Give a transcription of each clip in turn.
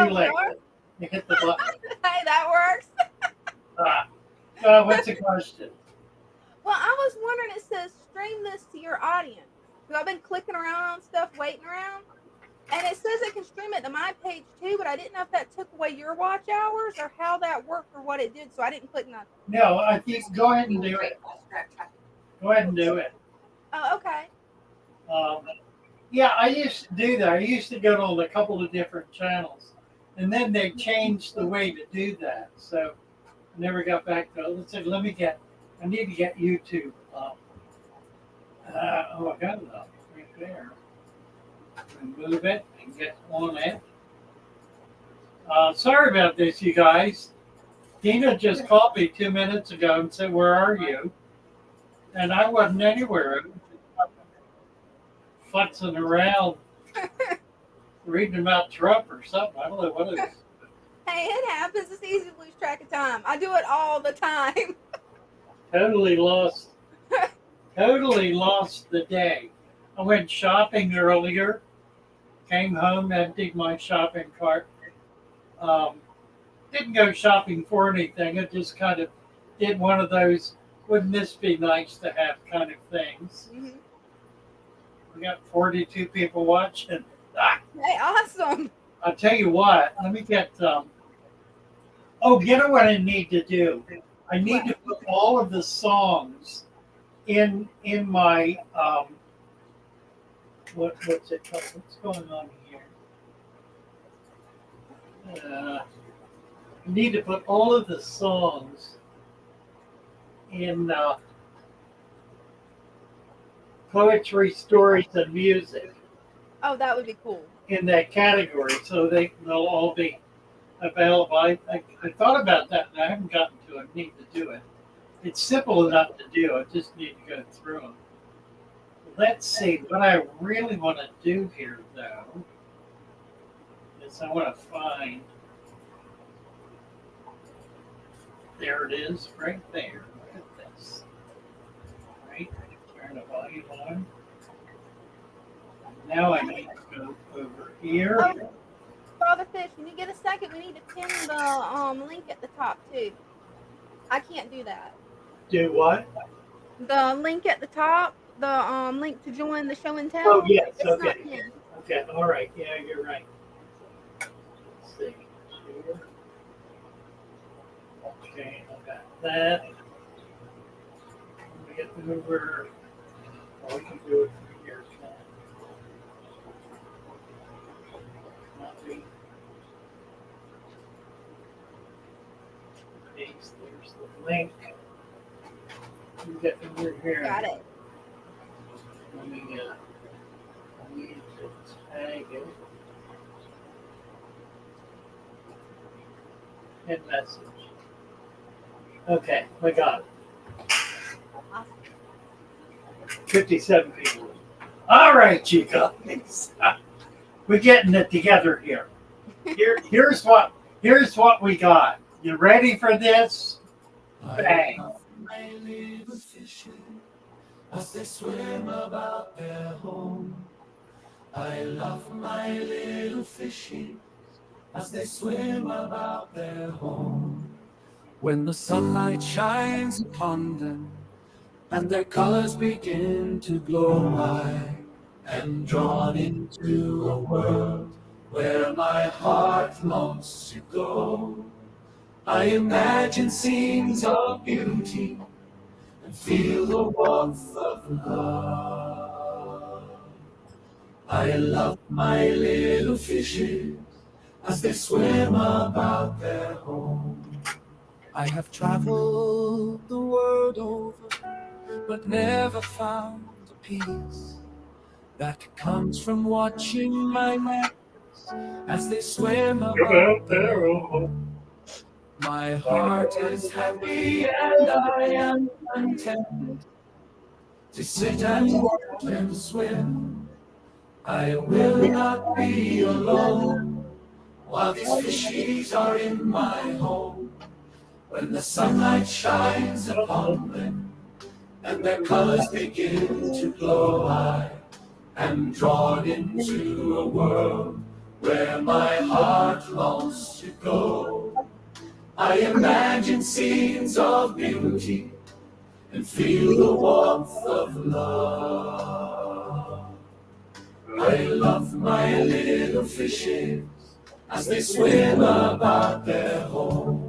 Too late. You hit the button. Hey, that works. What's the question? Well, I was wondering, it says stream this to your audience. Because I've been clicking around on stuff, waiting around. And it says it can stream it to my page too, but I didn't know if that took away your watch hours or how that worked or what it did, so I didn't click nothing. No, I think go ahead and do it. Go ahead and do it. Oh, okay. Yeah, I used to do that. I used to go to a couple of different channels, and then they changed the way to do that. So I never got back to it. Let's see, I need to get YouTube up. I got it up right there. Move it and get on it. Sorry about this, you guys. Dina just called me 2 minutes ago and said, "Where are you?" And I wasn't anywhere. I was futzing around, reading about Trump or something. I don't know what it is. Hey, it happens. It's easy to lose track of time. I do it all the time. Totally lost the day. I went shopping earlier. Came home, emptied my shopping cart. Didn't go shopping for anything. I just kind of did one of those, wouldn't this be nice to have kind of things. Mm-hmm. We got 42 people watching. Hey, awesome. I'll tell you what, let me get, you know what I need to do? I need to put all of the songs in my, what's it called? What's going on here? I need to put all of the songs in poetry, stories, and music. Oh, that would be cool. In that category, so they'll all be available. I thought about that, and I haven't gotten to it. I need to do it. It's simple enough to do. I just need to go through them. Let's see. What I really want to do here, though, is I want to find. There it is, right there. Look at this. Right. Turn the volume on. Now I need to go over here. Oh, Father Fish, when you get a second, we need to pin the link at the top too. I can't do that. Do what? The link at the top, the link to join the show and tell. Oh yes, it's okay. Not pinned. Okay, all right. Yeah, you're right. Let's see. Here. Okay, I got that. Let me get over. Oh, we can do it from here. Copy. Paste. There's the link. You get over here. Got it. Let me I need to tag it. And message. Okay, I got it. 57 people. All right, you guys. We're getting it together here. Here's what we got. You ready for this? Bang. My little fishes, as they swim about their home. I love my little fishes, as they swim about their home. When the sunlight shines upon them, and their colors begin to glow, I am drawn into a world where my heart longs to go. I imagine scenes of beauty and feel the warmth of love. I love my little fishes as they swim about their home. I have traveled the world over, but never found the peace that comes from watching my nets as they swim about their home. My heart is happy and I am content to sit and watch them swim. I will not be alone while these fishies are in my home. When the sunlight shines upon them and their colors begin to glow, I am drawn into a world where my heart longs to go. I imagine scenes of beauty and feel the warmth of love. I love my little fishes as they swim about their home.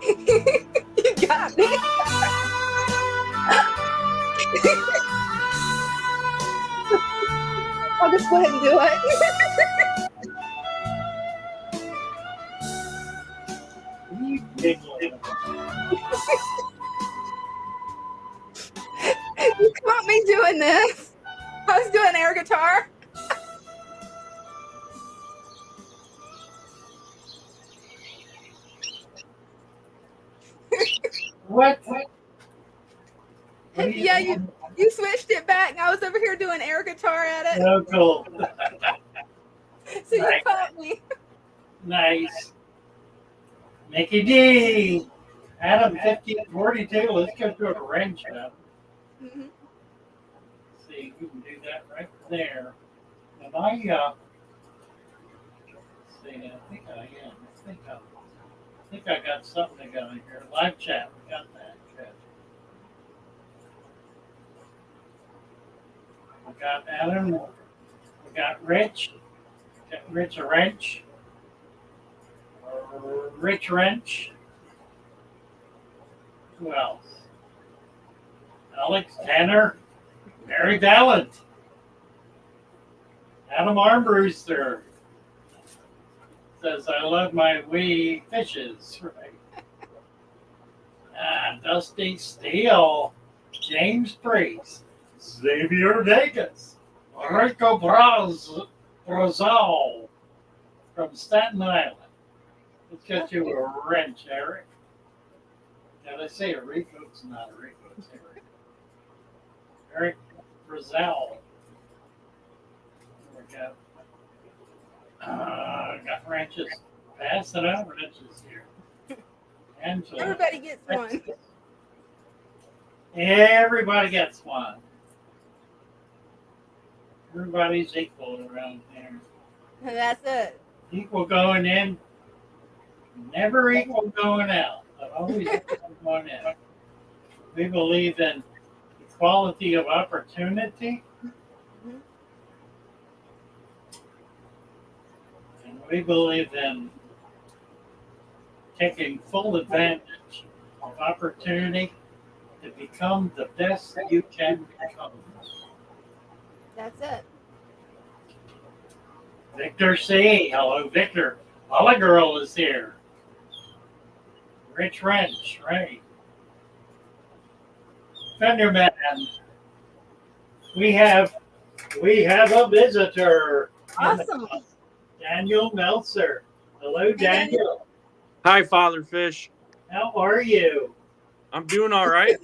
You got me. I'll just go ahead and do it. You giggling. You caught me doing this. I was doing air guitar. What? Yeah, you switched it back, and I was over here doing air guitar at it. Oh, cool. So you caught me. Nice. Mickey D. Adam 1542. Let's go to a wrench now. Mm-hmm. See, we can do that right there. And I, see, I think I am. I think I got something going here. Live chat. We got that. Good. We got Adam. We got Rich. Got Rich a wrench. Rich Wrench. Who else? Alex Tanner. Mary Valent. Adam Armbruster says, I love my wee fishes. Right. Dusty Steele. James Priest. Xavier Vegas. Rico Brazal from Staten Island. Let's get you a wrench, Eric. Now they say a Rico, it's not a Rico, it's Eric. Eric Brazal. There we go. Got wrenches. Passing out wrenches here. Angela. Everybody gets one. Everybody gets one. Everybody's equal around here. That's it. Equal going in, never equal going out, but always equal going in. We believe in equality of opportunity, and we believe in taking full advantage of opportunity to become the best that you can become. That's it. Victor C. Hello, Victor. Holly Girl is here. Rich Wrench, right. Fenderman. We have a visitor. Awesome. Daniel Meltzer. Hello, Daniel. Hi, Father Fish. How are you? I'm doing all right.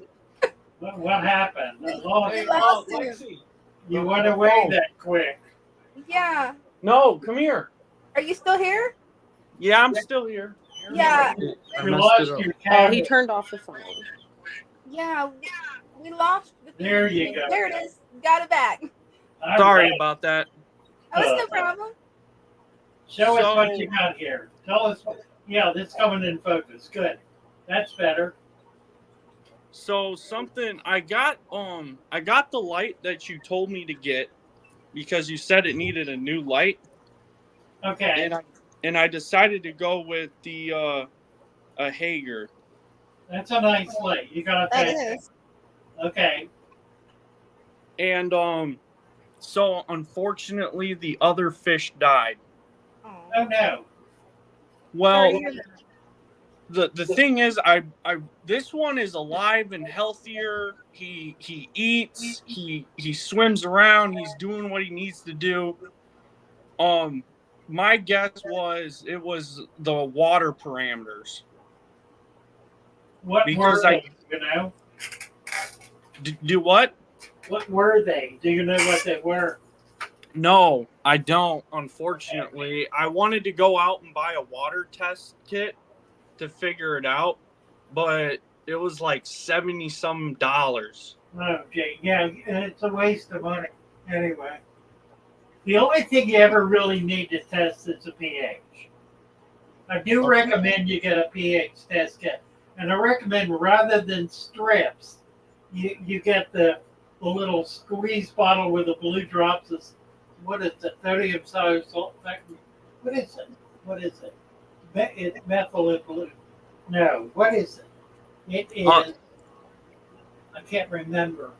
What happened? I lost. We lost him. Lexi. You went away that quick. Yeah. No, come here. Are you still here? Yeah, I'm still here. Yeah. You lost your Oh, camera. he turned off the phone. Yeah. We lost. There you go. There it is. Got it back. All Sorry right. about that. Oh, it's no problem. Show us So- what you got here. Tell us. Yeah, this coming in focus. Good. That's better. So something I got the light that you told me to get because you said it needed a new light, Okay. and I decided to go with the a Hager. That's a nice light. You got That that. is. Okay. And so unfortunately the other fish died. Oh. Oh no. Well, Sorry to hear that. the thing is, I this one is alive and healthier. He eats. He swims around. He's doing what he needs to do. My guess was it was the water parameters. What Because were they? You know? Do what? What were they? Do you know what they were? No, I don't, unfortunately. I wanted to go out and buy a water test kit to figure it out, but it was like 70 some dollars. Okay, yeah, it's a waste of money. Anyway, the only thing you ever really need to test is a pH. I do Okay. recommend you get a pH test kit, and I recommend rather than strips, you get the little squeeze bottle with the blue drops. What is it? Sodium sulfate. What is it? What is it? It's methyl blue. No, what is it? It is. I can't remember.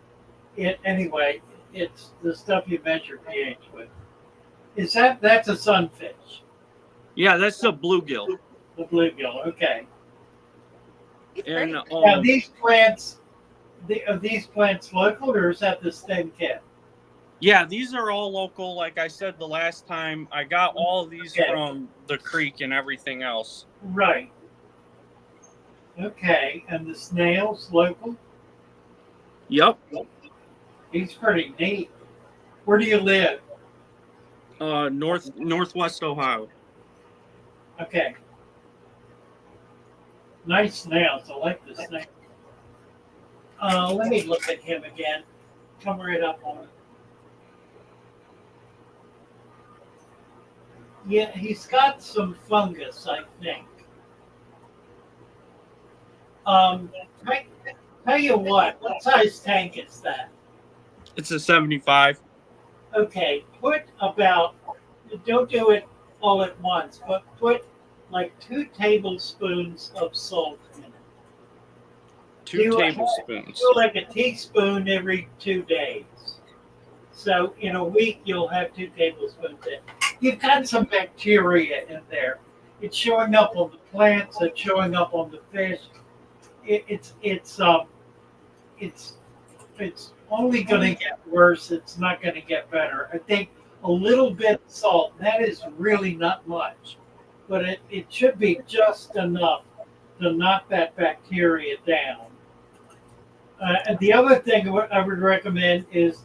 It anyway. It's the stuff you measure pH with. That's a sunfish? Yeah, that's a bluegill. The bluegill. Okay. He's And pretty. Now these plants, are these plants local or is that the stem kit? yeah, these are all local. Like I said the last time, I got all of these Okay. from the creek and everything else. Right. Okay, and the snails local? Yep. He's pretty neat. Where do you live? Northwest Ohio. Okay. Nice snails. I like the snail. Let me look at him again. Come right up on it. Yeah, he's got some fungus, I think. Tell you what size tank is that? It's a 75. Okay, don't do it all at once, but put like 2 tablespoons of salt in it. 2 tablespoons. Do like a teaspoon every 2 days. So in a week, you'll have 2 tablespoons in. You've got some bacteria in there. It's showing up on the plants. It's showing up on the fish. It's only going to get worse. It's not going to get better. I think a little bit of salt, that is really not much, but it should be just enough to knock that bacteria down. And the other thing I would recommend is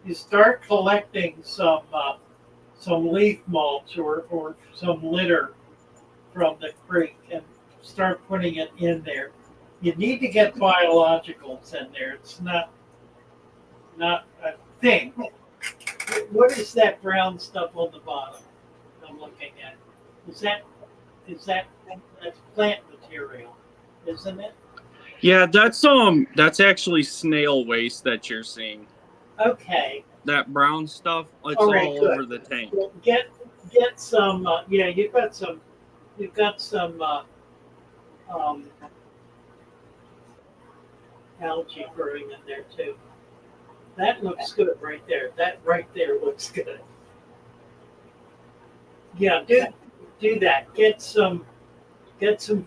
you start collecting some leaf mulch or some litter from the creek and start putting it in there. You need to get biologicals in there. It's not a thing. What is that brown stuff on the bottom I'm looking at? That's plant material, isn't it? Yeah, that's actually snail waste that you're seeing. Okay. That brown stuff, it's All right, all good. over the tank. Well, get some. Yeah, you've got some algae growing in there too. That looks good right there. That right there looks good. Yeah, do that. Get some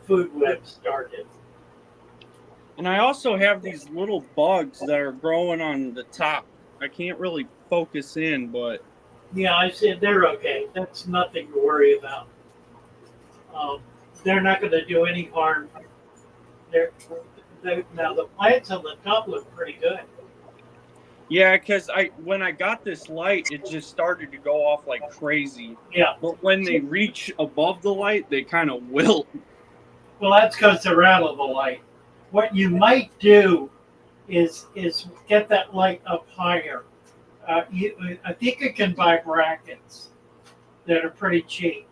food web started. And I also have these little bugs that are growing on the top. I can't really focus in, but Yeah, I said they're okay. That's nothing to worry about. They're not going to do any harm. Now the plants on the top look pretty good. yeah, because when I got this light, it just started to go off like crazy. Yeah. But when they reach above the light, they kind of wilt. Well, that's because they're out of the light. What you might do is get that light up higher. I think you can buy brackets that are pretty cheap.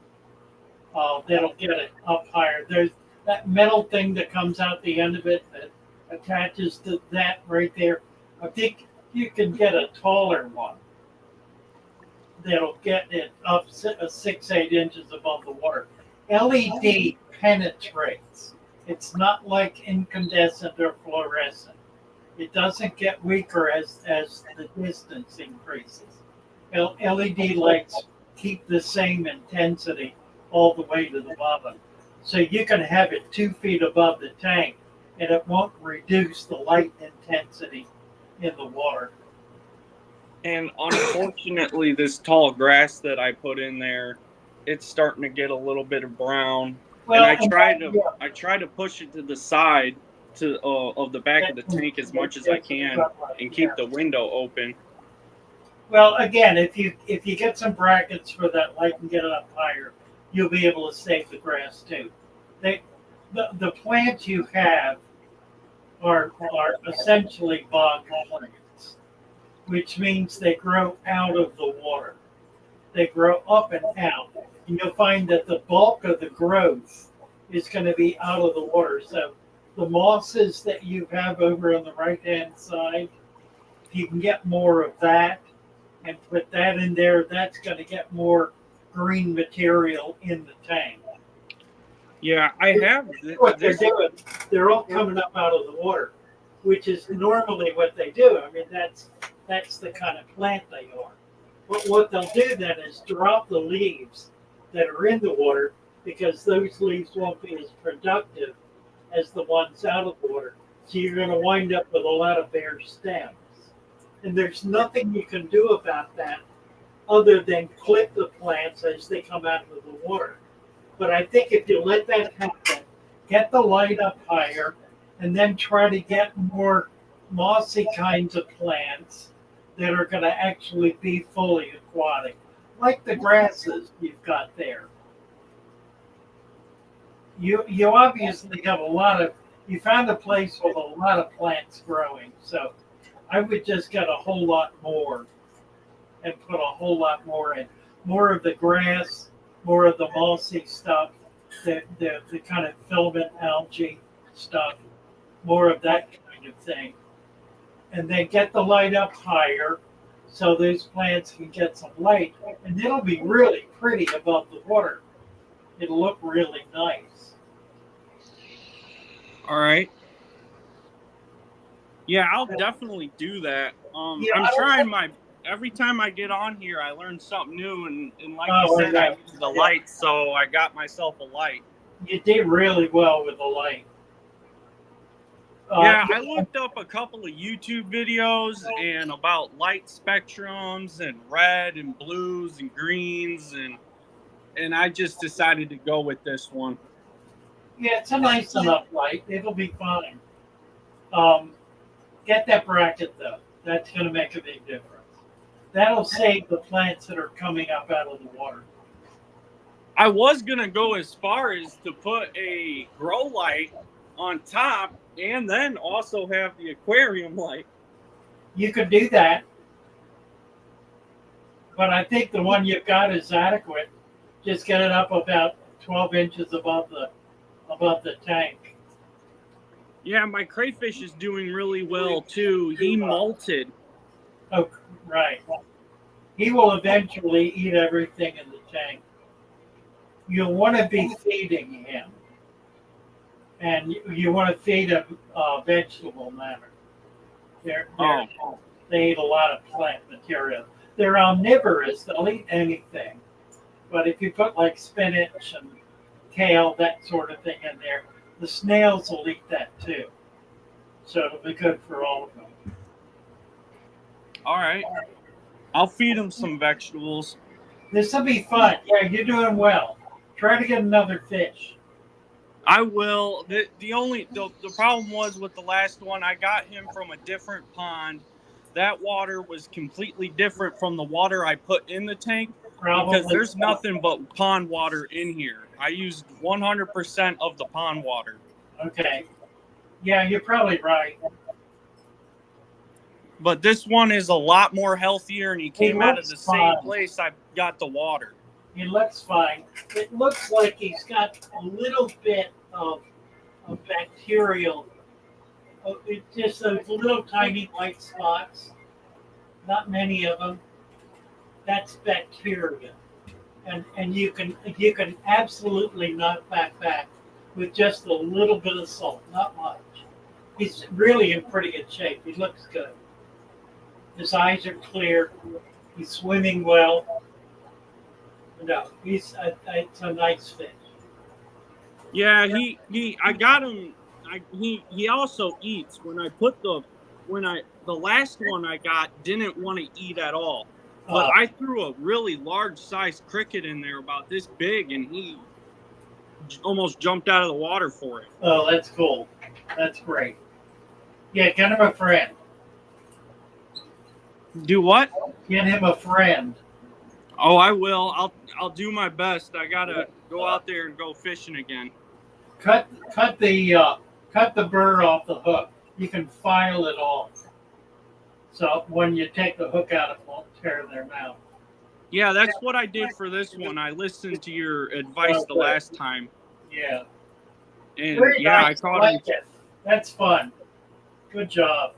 That'll get it up higher. There's that metal thing that comes out the end of it that attaches to that right there. I think you can get a taller one that'll get it up 6-8 inches above the water. LED penetrates. It's not like incandescent or fluorescent. It doesn't get weaker as the distance increases. LED lights keep the same intensity all the way to the bottom. So you can have it 2 feet above the tank and it won't reduce the light intensity in the water. And unfortunately, this tall grass that I put in there, it's starting to get a little bit of brown. Well, and I try to push it to the side of the back of the tank as much as I can and keep the window open. Well, again, if you get some brackets for that light and get it up higher, you'll be able to save the grass too. They, the plants you have are essentially bog plants, which means they grow out of the water. They grow up and out, and you'll find that the bulk of the growth is going to be out of the water. So the mosses that you have over on the right hand side, if you can get more of that and put that in there, that's going to get more green material in the tank. Yeah, I have What they're doing, they're all coming up out of the water, which is normally what they do. I mean, that's the kind of plant they are. But what they'll do then is drop the leaves that are in the water, because those leaves won't be as productive as the ones out of the water. So you're going to wind up with a lot of bare stems. And there's nothing you can do about that other than clip the plants as they come out of the water. But I think if you let that happen, get the light up higher, and then try to get more mossy kinds of plants that are going to actually be fully aquatic, like the grasses you've got there. You obviously have you found a place with a lot of plants growing, so I would just get a whole lot more and put a whole lot more in. More of the grass, more of the mossy stuff, the kind of filament algae stuff, more of that kind of thing. And then get the light up higher so those plants can get some light, and it'll be really pretty above the water. It'll look really nice. All right. Yeah, I'll definitely do that. Yeah, I'm trying every time I get on here, I learn something new, and like you said, I use the light, so I got myself a light. You did really well with the light. Yeah, I looked up a couple of YouTube videos and about light spectrums and red and blues and greens, and I just decided to go with this one. Yeah, it's a nice enough light. It'll be fine. Get that bracket though. That's going to make a big difference. That'll save the plants that are coming up out of the water. I was going to go as far as to put a grow light on top and then also have the aquarium light. You could do that. But I think the one you've got is adequate. Just get it up about 12 inches above the tank. Yeah, my crayfish is doing really well too. He molted. Oh, right. He will eventually eat everything in the tank. You'll want to be feeding him. And you want to feed him vegetable matter. They eat a lot of plant material. They're omnivorous. They'll eat anything. But if you put like spinach and kale, that sort of thing in there, the snails will eat that too. So it'll be good for all of them. All right. I'll feed them some vegetables. This will be fun. Yeah, you're doing well. Try to get another fish. I will. The problem was with the last one, I got him from a different pond. That water was completely different from the water I put in the tank. Probably. Because there's nothing but pond water in here. I used 100% of the pond water. Okay. Yeah, you're probably right. But this one is a lot more healthier, and he came out of the same place I got the water. He looks fine. It looks like he's got a little bit of bacterial. It's just those little tiny white spots. Not many of them. That's bacteria, and you can absolutely knock that back with just a little bit of salt, not much. He's really in pretty good shape. He looks good. His eyes are clear. He's swimming well. No, it's a nice fish. Yeah, I got him. He also eats. The last one I got didn't want to eat at all. But I threw a really large-sized cricket in there about this big, and he almost jumped out of the water for it. Oh, that's cool. That's great. Yeah, get him a friend. Do what? Get him a friend. Oh, I will. I'll do my best. I gotta go out there and go fishing again. Cut the burr off the hook. You can file it off. So when you take the hook out, it won't tear their mouth. Yeah, that's what I did for this one. I listened to your advice the last time. Yeah. And Very yeah, nice. I caught like him. it. That's fun. Good job.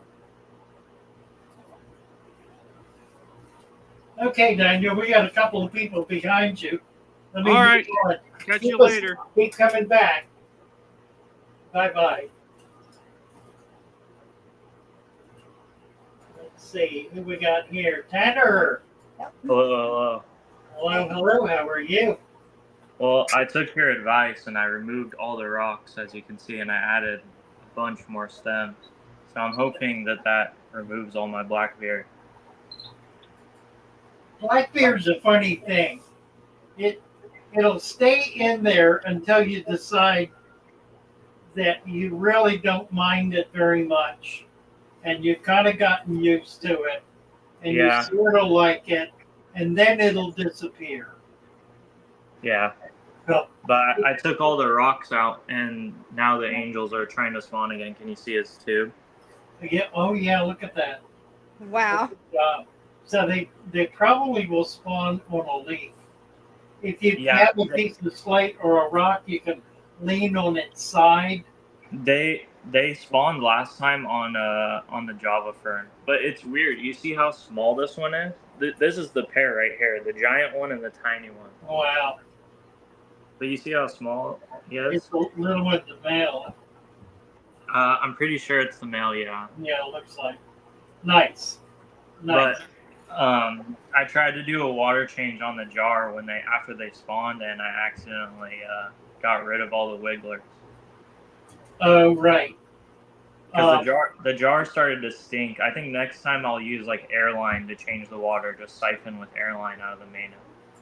Okay, Daniel, we got a couple of people behind you. Let me All right. move on. Catch Keep you later. Keep coming back. Bye-bye. Let's see who we got here. Tanner. Hello. Hello. How are you? Well, I took your advice and I removed all the rocks, as you can see, and I added a bunch more stems. So I'm hoping that removes all my blackbeard. Blackbeard's a funny thing. It'll stay in there until you decide that you really don't mind it very much, and you've kind of gotten used to it, and Yeah. you sort of like it, and then it'll disappear. Yeah. So, But I took all the rocks out, and now the angels are trying to spawn again. Can you see his tube? yeah, oh yeah, look at that. Wow. So they probably will spawn on a leaf. If you Yeah. have a piece of slate or a rock, you can lean on its side. They spawned last time on the Java fern, but it's weird. You see how small this one is? This is the pair right here, the giant one and the tiny one. Wow. But you see how small he is? It's a little with the male. I'm pretty sure it's the male, yeah. Yeah, it looks like. Nice. But I tried to do a water change on the jar after they spawned, and I accidentally got rid of all the wigglers. Oh, right. Because the jar started to stink. I think next time I'll use like airline to change the water, just siphon with airline out of the main.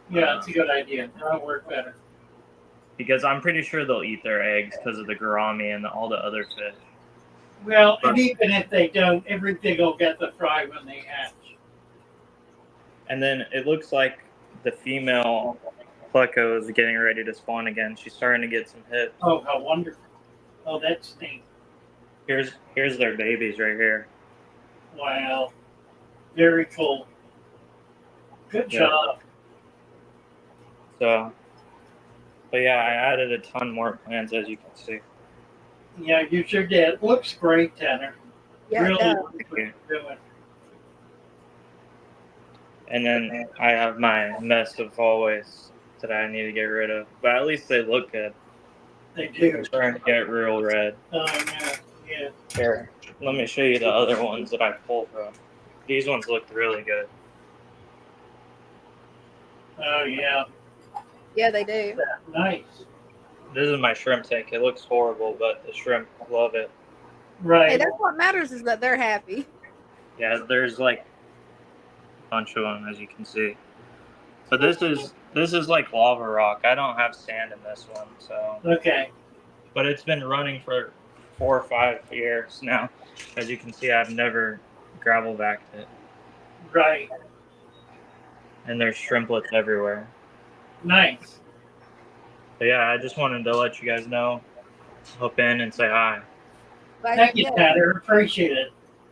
Yeah, it's a good idea. That'll work better. Because I'm pretty sure they'll eat their eggs because of the gourami and all the other fish. Well, and even if they don't, everything will get the fry when they hatch. And then it looks like the female pleco is getting ready to spawn again. She's starting to get some hips. Oh, how wonderful. Oh, that's neat. Here's their babies right here. Wow. Very cool. Good Yeah. job. So, but yeah, I added a ton more plants, as you can see. Yeah, you sure did. Looks great, Tanner. Yeah, it Really does. like what you're doing. And then I have my mess of always that I need to get rid of. But at least they look good. They do. They're starting to get real red. Oh, yeah. Yeah. Here, let me show you the other ones that I pulled from. These ones look really good. Oh, yeah. Yeah, they do. Nice. This is my shrimp tank. It looks horrible, but the shrimp love it. Hey, Right. that's what matters is that they're happy. Yeah, there's like a bunch of them, as you can see. But this is like lava rock. I don't have sand in this one, so. Okay. But it's been running for 4 or 5 years now. As you can see, I've never gravel backed it. Right. And there's shrimplets everywhere. Nice. But yeah, I just wanted to let you guys know. Hop in and say hi. Like, Thank you, yeah. Tanner. Appreciate it.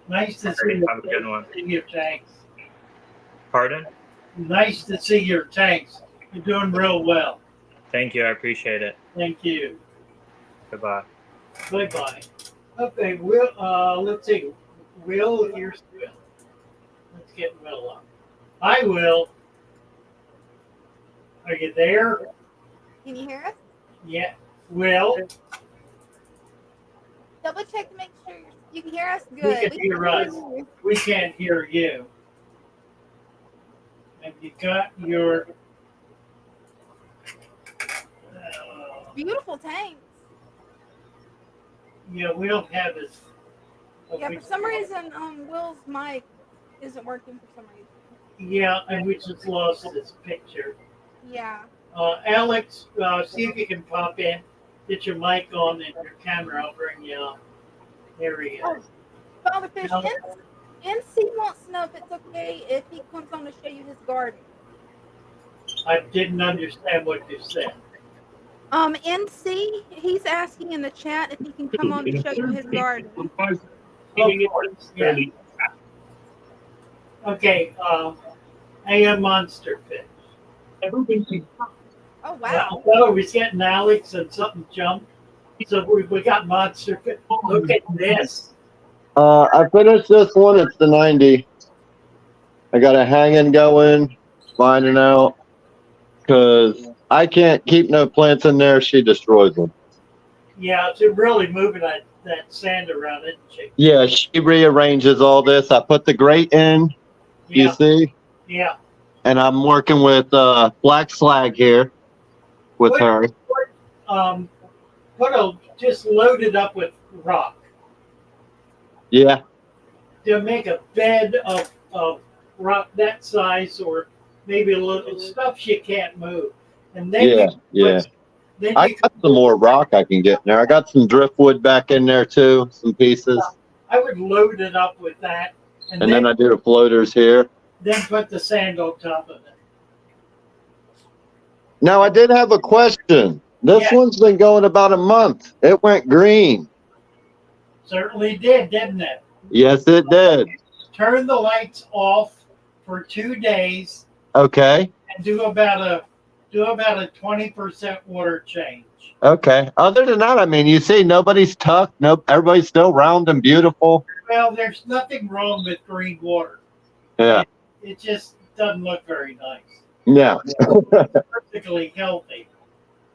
Nice to see you. Have a good one. See your tanks. Pardon? Nice to see your tanks. You're doing real well. Thank you. I appreciate it. Thank you. Goodbye. Bye-bye. Okay, let's see. Will, here's Will. Let's get Will up. Hi, Will. Are you there? Can you hear us? Yeah. Will, Double check to make sure you can hear us. We Good. can hear us. We can't hear you. Have you got your... Beautiful tanks. Yeah, we don't have his... Yeah, for some reason, Will's mic isn't working for some reason. Yeah, and we just lost this picture. Yeah. Alex, see if you can pop in. Get your mic on and your camera. I'll bring you up. There he is. Father Fish Alex? in? NC wants to know if it's okay if he comes on to show you his garden. I didn't understand what you said. NC, he's asking in the chat if he can come on to show you his garden. Of course, yeah. Okay, I am monster fish. Oh, wow. Oh, we're getting Alex and something jumped. So we got monster fish. Look at this. I finished this one. It's the 90. I got a hanging going, finding out, because I can't keep no plants in there. She destroys them. Yeah, it's really moving that sand around, isn't she? Yeah, she rearranges all this. I put the grate in, Yeah, you see? yeah. And I'm working with black slag here with her. Just load it up with rock. Yeah. To make a bed of rock that size, or maybe a little stuff she can't move. And then then I got some more rock I can get in there. I got some driftwood back in there too, some pieces. I would load it up with that, and then I do the floaters here. Then put the sand on top of it. Now, I did have a question. This one's been going about a month. It went green. Certainly did, didn't it? Yes, it did. Turn the lights off for 2 days. Okay. And do about a 20% water change. Okay. Other than that, I mean, you see, nobody's tucked. No, everybody's still round and beautiful. Well, there's nothing wrong with green water. Yeah. It just doesn't look very nice. Yeah. Perfectly healthy.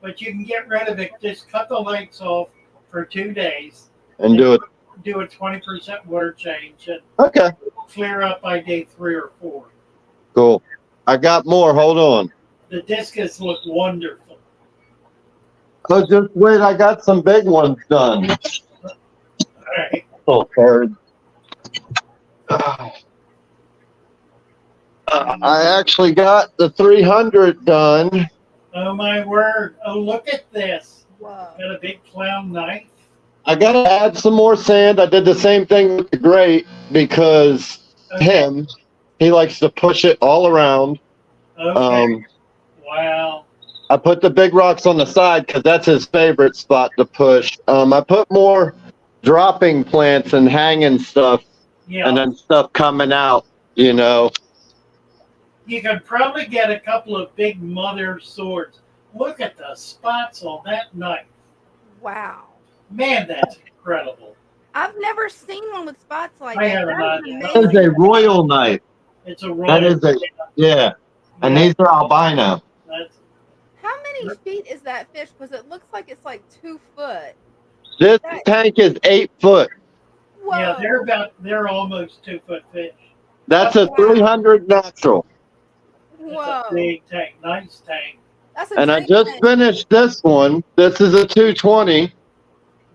But you can get rid of it. Just cut the lights off for 2 days. And do a 20% water change. And okay. Clear up by day 3 or 4. Cool. I got more. Hold on. The discus look wonderful. So just wait. I got some big ones done. All right. Oh, bird. I actually got the 300 done. Oh my word. Oh, look at this. Wow. Got a big clown knife. I got to add some more sand. I did the same thing with the grate because he likes to push it all around. Okay. Wow. I put the big rocks on the side because that's his favorite spot to push. I put more dropping plants and hanging stuff and then stuff coming out, you know. You could probably get a couple of big mother swords. Look at the spots on that knife. Wow. Man, that's incredible. I've never seen one with spots like I that. haven't either. That is a royal knife. It's a royal. That is a, and these are albino. How many feet is that fish? Because it looks like it's like 2 foot. This tank is 8 foot. Whoa. Yeah, they're almost 2 foot fish. That's a 300 natural. Whoa. That's a big tank, nice tank. And I just finished this one. This is a 220.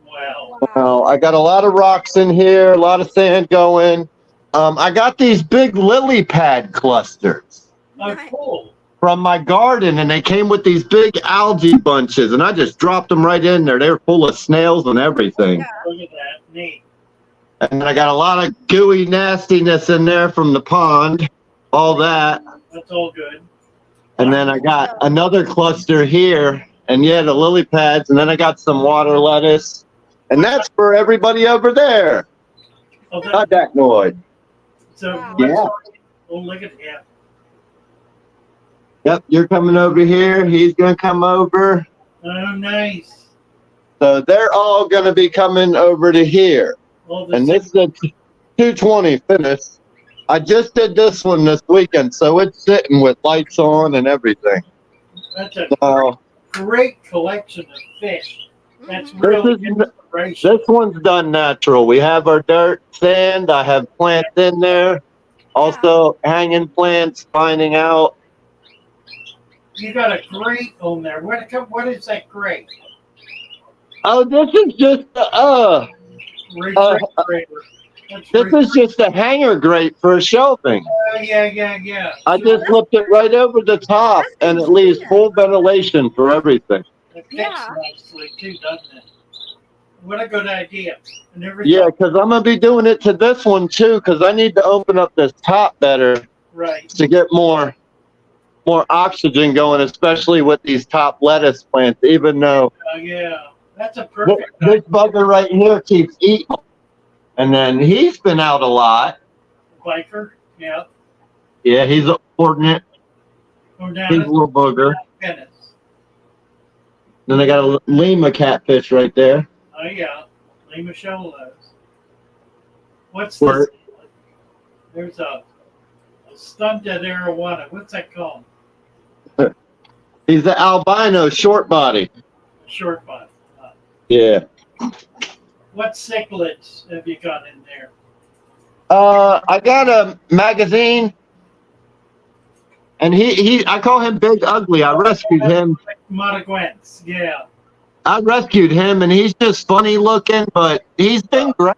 Wow. Well, I got a lot of rocks in here, a lot of sand going. I got these big lily pad clusters. Oh, cool. From my garden, and they came with these big algae bunches, and I just dropped them right in there. They were full of snails and everything. Yeah. Look at that. Neat. And I got a lot of gooey nastiness in there from the pond, all that. That's all good. And then I got another cluster here, and the lily pads, and then I got some water lettuce. And that's for everybody over there. Oh, Adacnoid. So, yeah. Oh, look at him. Yep, you're coming over here. He's going to come over. Oh, nice. So they're all going to be coming over to here. And this is a 220 finish. I just did this one this weekend, so it's sitting with lights on and everything. That's a great collection of fish. That's really inspiration. This one's done natural. We have our dirt, sand. I have plants in there. Also hanging plants, finding out. You got a grate on there. What is that grate? Oh, this is just this is just a hanger grate for shelving. Yeah. I just flipped it right over the top, and it leaves full ventilation for everything. It fits nicely too, doesn't it? What a good idea. I never Yeah, thought. because I'm gonna be doing it to this one too, because I need to open up this top better Right. to get more oxygen going, especially with these top lettuce plants. Even though Yeah. That's a perfect this bugger right here keeps eating, and then he's been out a lot. biker. Yeah. Yeah, he's ordinate. Go He's down a little booger. Venice. Then I got a Lima catfish right there. Oh yeah. Lima Sholos. What's Where- this? There's a stunted arowana. What's that called? He's the albino short body. Short body. Yeah. What cichlids have you got in there? I got a magazine, and I call him Big Ugly. I rescued him. Monogwens. Yeah. I rescued him, and he's just funny looking, but he's been great.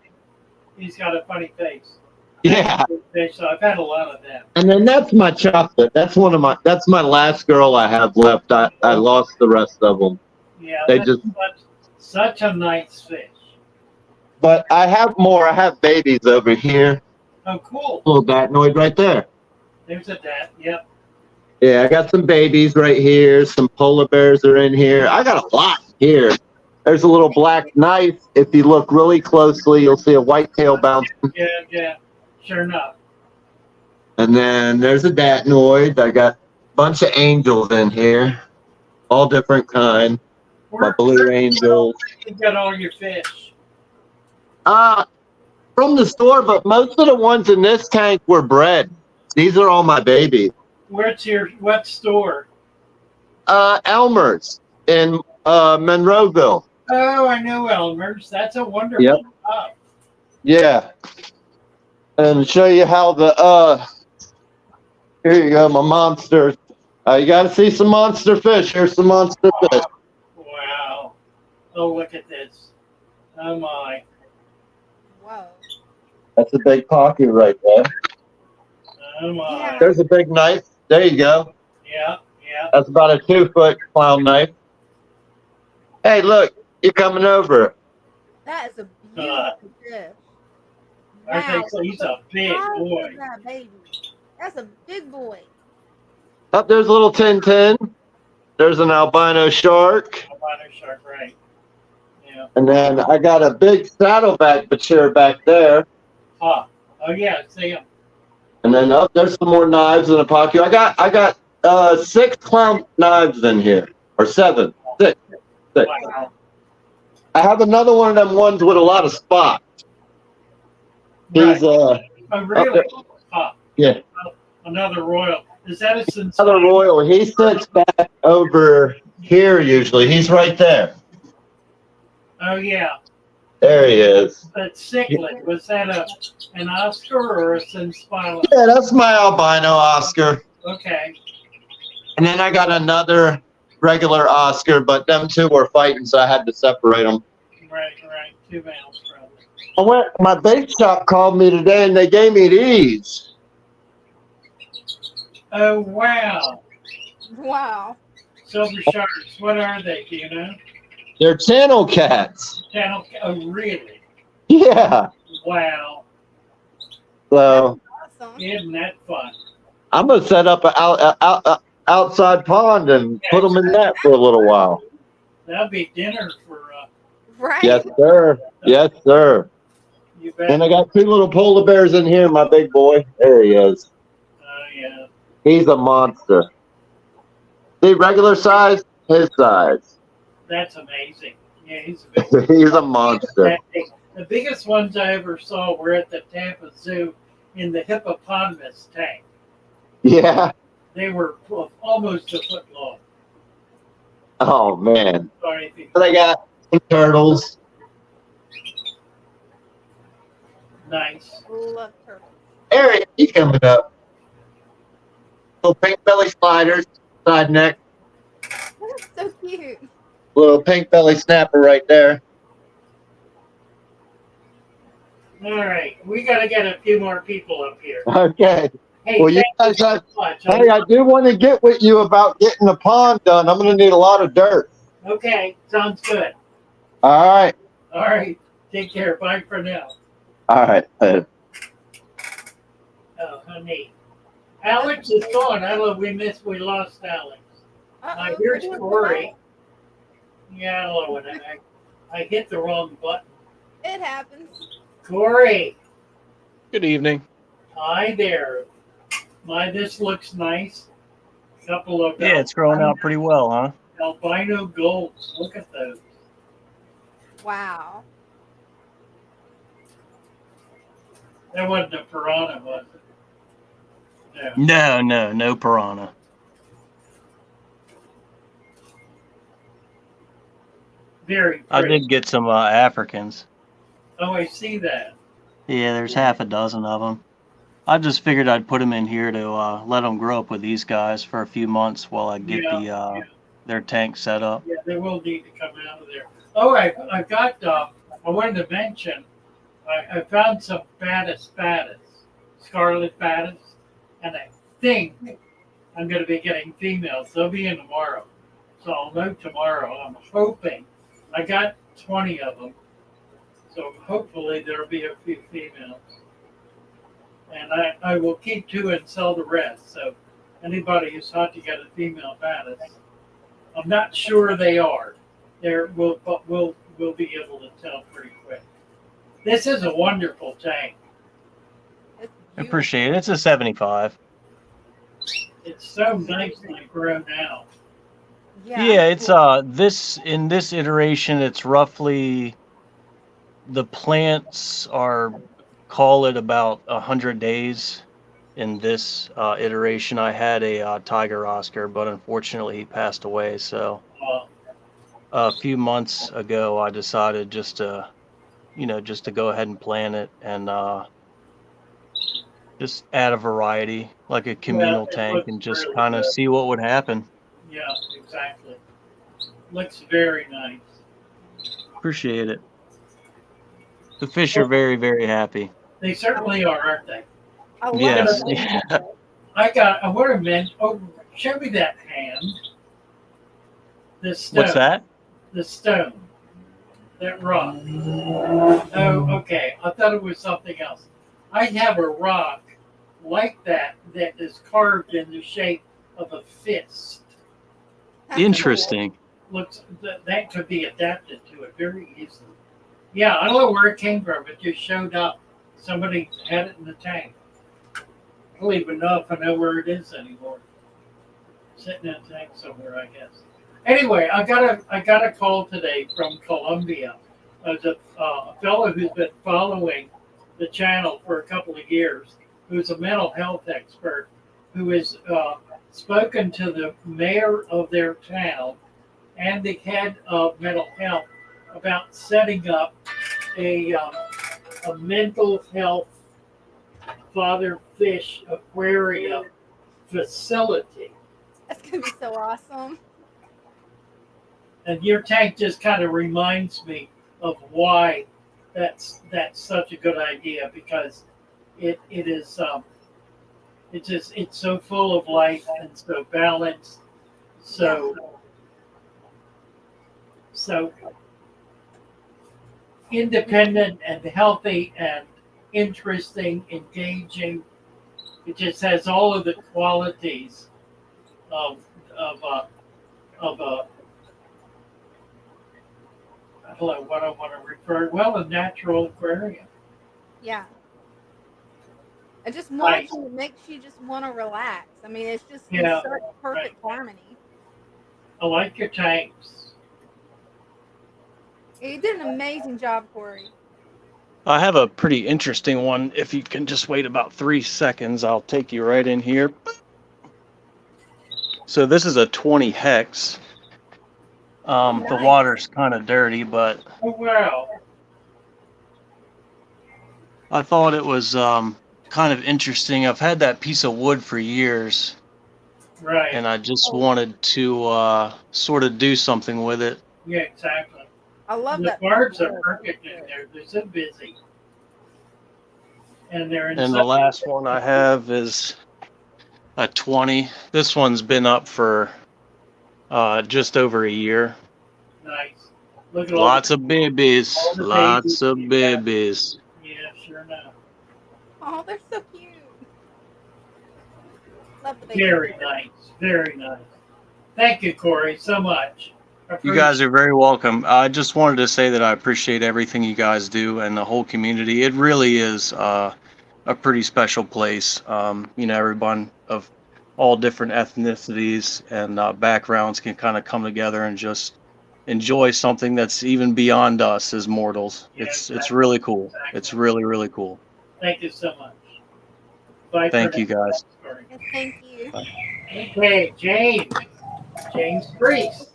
He's got a funny face. Yeah. So I've had a lot of them. And then that's my chocolate. That's my last girl I have left. I lost the rest of them. Yeah. They That's just. such a nice fish. But I have more. I have babies over here. Oh, cool. Little datnoid right there. There's a dat. Yep. Yeah, I got some babies right here. Some polar bears are in here. I got a lot here. There's a little black knife. If you look really closely, you'll see a whitetail bouncing. Yeah, yeah. Sure enough. And then there's a datnoid. I got a bunch of angels in here. All different kind. My blue angels. You got all your fish. From the store, but most of the ones in this tank were bred. These are all my babies. What store? Elmer's in Monroeville. Oh, I know Elmer's. That's a wonderful Yep. job. Yeah. And show you how here you go, my monsters. You got to see some monster fish. Here's some monster fish. Wow. Oh, look at this. Oh, my. Whoa. That's a big pocket right there. Oh, my. Yeah. There's a big knife. There you go. Yeah, yeah. That's about a 2-foot clown knife. Hey, look, you're coming over. That is a beautiful fish. I think so. He's a big How boy. is that baby? That's a big boy. Oh, there's a little Tintin. There's an albino shark. Albino shark, right. Yeah. And then I got a big saddleback mature back there. Oh yeah, see him. And then there's some more knives in the pocket. I got 6 clown knives in here. Or 7. 6. Wow. I have another one of them ones with a lot of spots. He's Oh, really? Oh, yeah. another royal. Is that a sense? Another royal. He sits back over here usually. He's right there. Oh yeah. There he is. That cichlid, was that an Oscar or a Sinspila? Yeah, that's my albino Oscar. Okay. And then I got another regular Oscar, but them two were fighting, so I had to separate them. Right. 2 males, probably. My bait shop called me today, and they gave me these. Oh wow. Wow. Silver sharks. What are they? Do you know? They're channel cats. Channel. Oh really? Yeah. Wow. So Awesome. Isn't that fun? I'm gonna set up an outside pond and put them in that for a little while. That'll be dinner for. Right. Yes, sir. Yes, sir. You bet. And I got 2 little polar bears in here, my big boy. There he is. Oh yeah. He's a monster. See, regular size, his size. That's amazing. Yeah, he's a big. He's a monster. The biggest ones I ever saw were at the Tampa Zoo in the hippopotamus tank. Yeah. They were almost a foot long. Oh, man. Sorry if you- They got some turtles. Nice. Love turtles. Eric, he's coming up. Little pink belly sliders, side neck. That's so cute. Little pink belly snapper right there. All right, we got to get a few more people up here. Okay. Hey, Well, you thank guys have. so much. Hey, I do want to get with you about getting the pond done. I'm going to need a lot of dirt. Okay, sounds good. All right. All right. Take care. Bye for now. All right. Oh, honey. Alex is gone. I don't know. We lost Alex. Uh-oh, Here's we're doing Cory. Yeah, I don't know what I hit the wrong button. It happens. Cory. Good evening. Hi there. This looks nice. Couple of Yeah, it's growing out pretty well, huh? albino golds. Look at those. Wow. That wasn't a piranha, was it? No. No piranha. Very pretty. I did get some Africans. Oh, I see that. Yeah, there's half a dozen of them. I just figured I'd put them in here to let them grow up with these guys for a few months while I get their tank set up. Yeah, they will need to come out of there. Oh, I've got, I wanted to mention, I found some batis, scarlet batis, and I think I'm going to be getting females. They'll be in tomorrow. So I'll know tomorrow. I'm hoping. I got 20 of them. So hopefully there'll be a few females. And I will keep 2 and sell the rest. So anybody who's hot to get a female batis, I'm not sure they are. But we'll be able to tell pretty quick. This is a wonderful tank. I appreciate it. It's a 75. It's so nicely grown out. Yeah, it's in this iteration it's roughly, the plants are, call it about 100 days. In this iteration I had a tiger Oscar, but unfortunately he passed away, so a few months ago I decided just to go ahead and plant it and just add a variety, like a communal tank, and just really kind of see what would happen. Yeah, exactly. Looks very nice. Appreciate it. The fish are very, very happy. They certainly are, aren't they? I love Yes. it. Yeah. I want to mention, show me that hand. The stone. What's that? The stone. That rock. Oh, okay. I thought it was something else. I have a rock like that is carved in the shape of a fist. Interesting. Looks that could be adapted to it very easily. Yeah, I don't know where it came from. It just showed up. Somebody had it in the tank. I don't even know if I know where it is anymore. Sitting in a tank somewhere, I guess. Anyway, I got a call today from Colombia. There's a fellow who's been following the channel for a couple of years, who's a mental health expert, who has spoken to the mayor of their town and the head of mental health about setting up a mental health father fish aquarium facility. That's going to be so awesome. And your tank just kind of reminds me of why that's such a good idea, because it is it's so full of life and so balanced, so independent and healthy and interesting, engaging. It just has all of the qualities of a I don't know what I want to refer. Well, a natural aquarium. Yeah. It just makes you just want to relax. I mean, it's just in such perfect harmony. I like your tanks. You did an amazing job, Cory. I have a pretty interesting one. If you can just wait about 3 seconds, I'll take you right in here. So this is a 20 hex. Nice. The water's kind of dirty, but Oh, wow. I thought it was kind of interesting. I've had that piece of wood for years, Right. and I just wanted to sort of do something with it. Yeah, exactly. I love The that. birds are perfect in there. They're so busy. And they're in And the such- last one I have is a 20. This one's been up for just over a year. Nice. Look at Lots of babies. all the Lots of you got. babies. Yeah, sure enough. Oh, they're so cute. Love the baby. Very nice. Very nice. Thank you, Cory, so much. You guys are very welcome. I just wanted to say that I appreciate everything you guys do and the whole community. It really is a pretty special place. Everyone of all different ethnicities and backgrounds can kind of come together and just enjoy something that's even beyond us as mortals. Yeah, It's really cool. Exactly. It's really, really cool. Thank you so much. Bye. Thank you, guys. Yes, thank you. Okay, James Priest.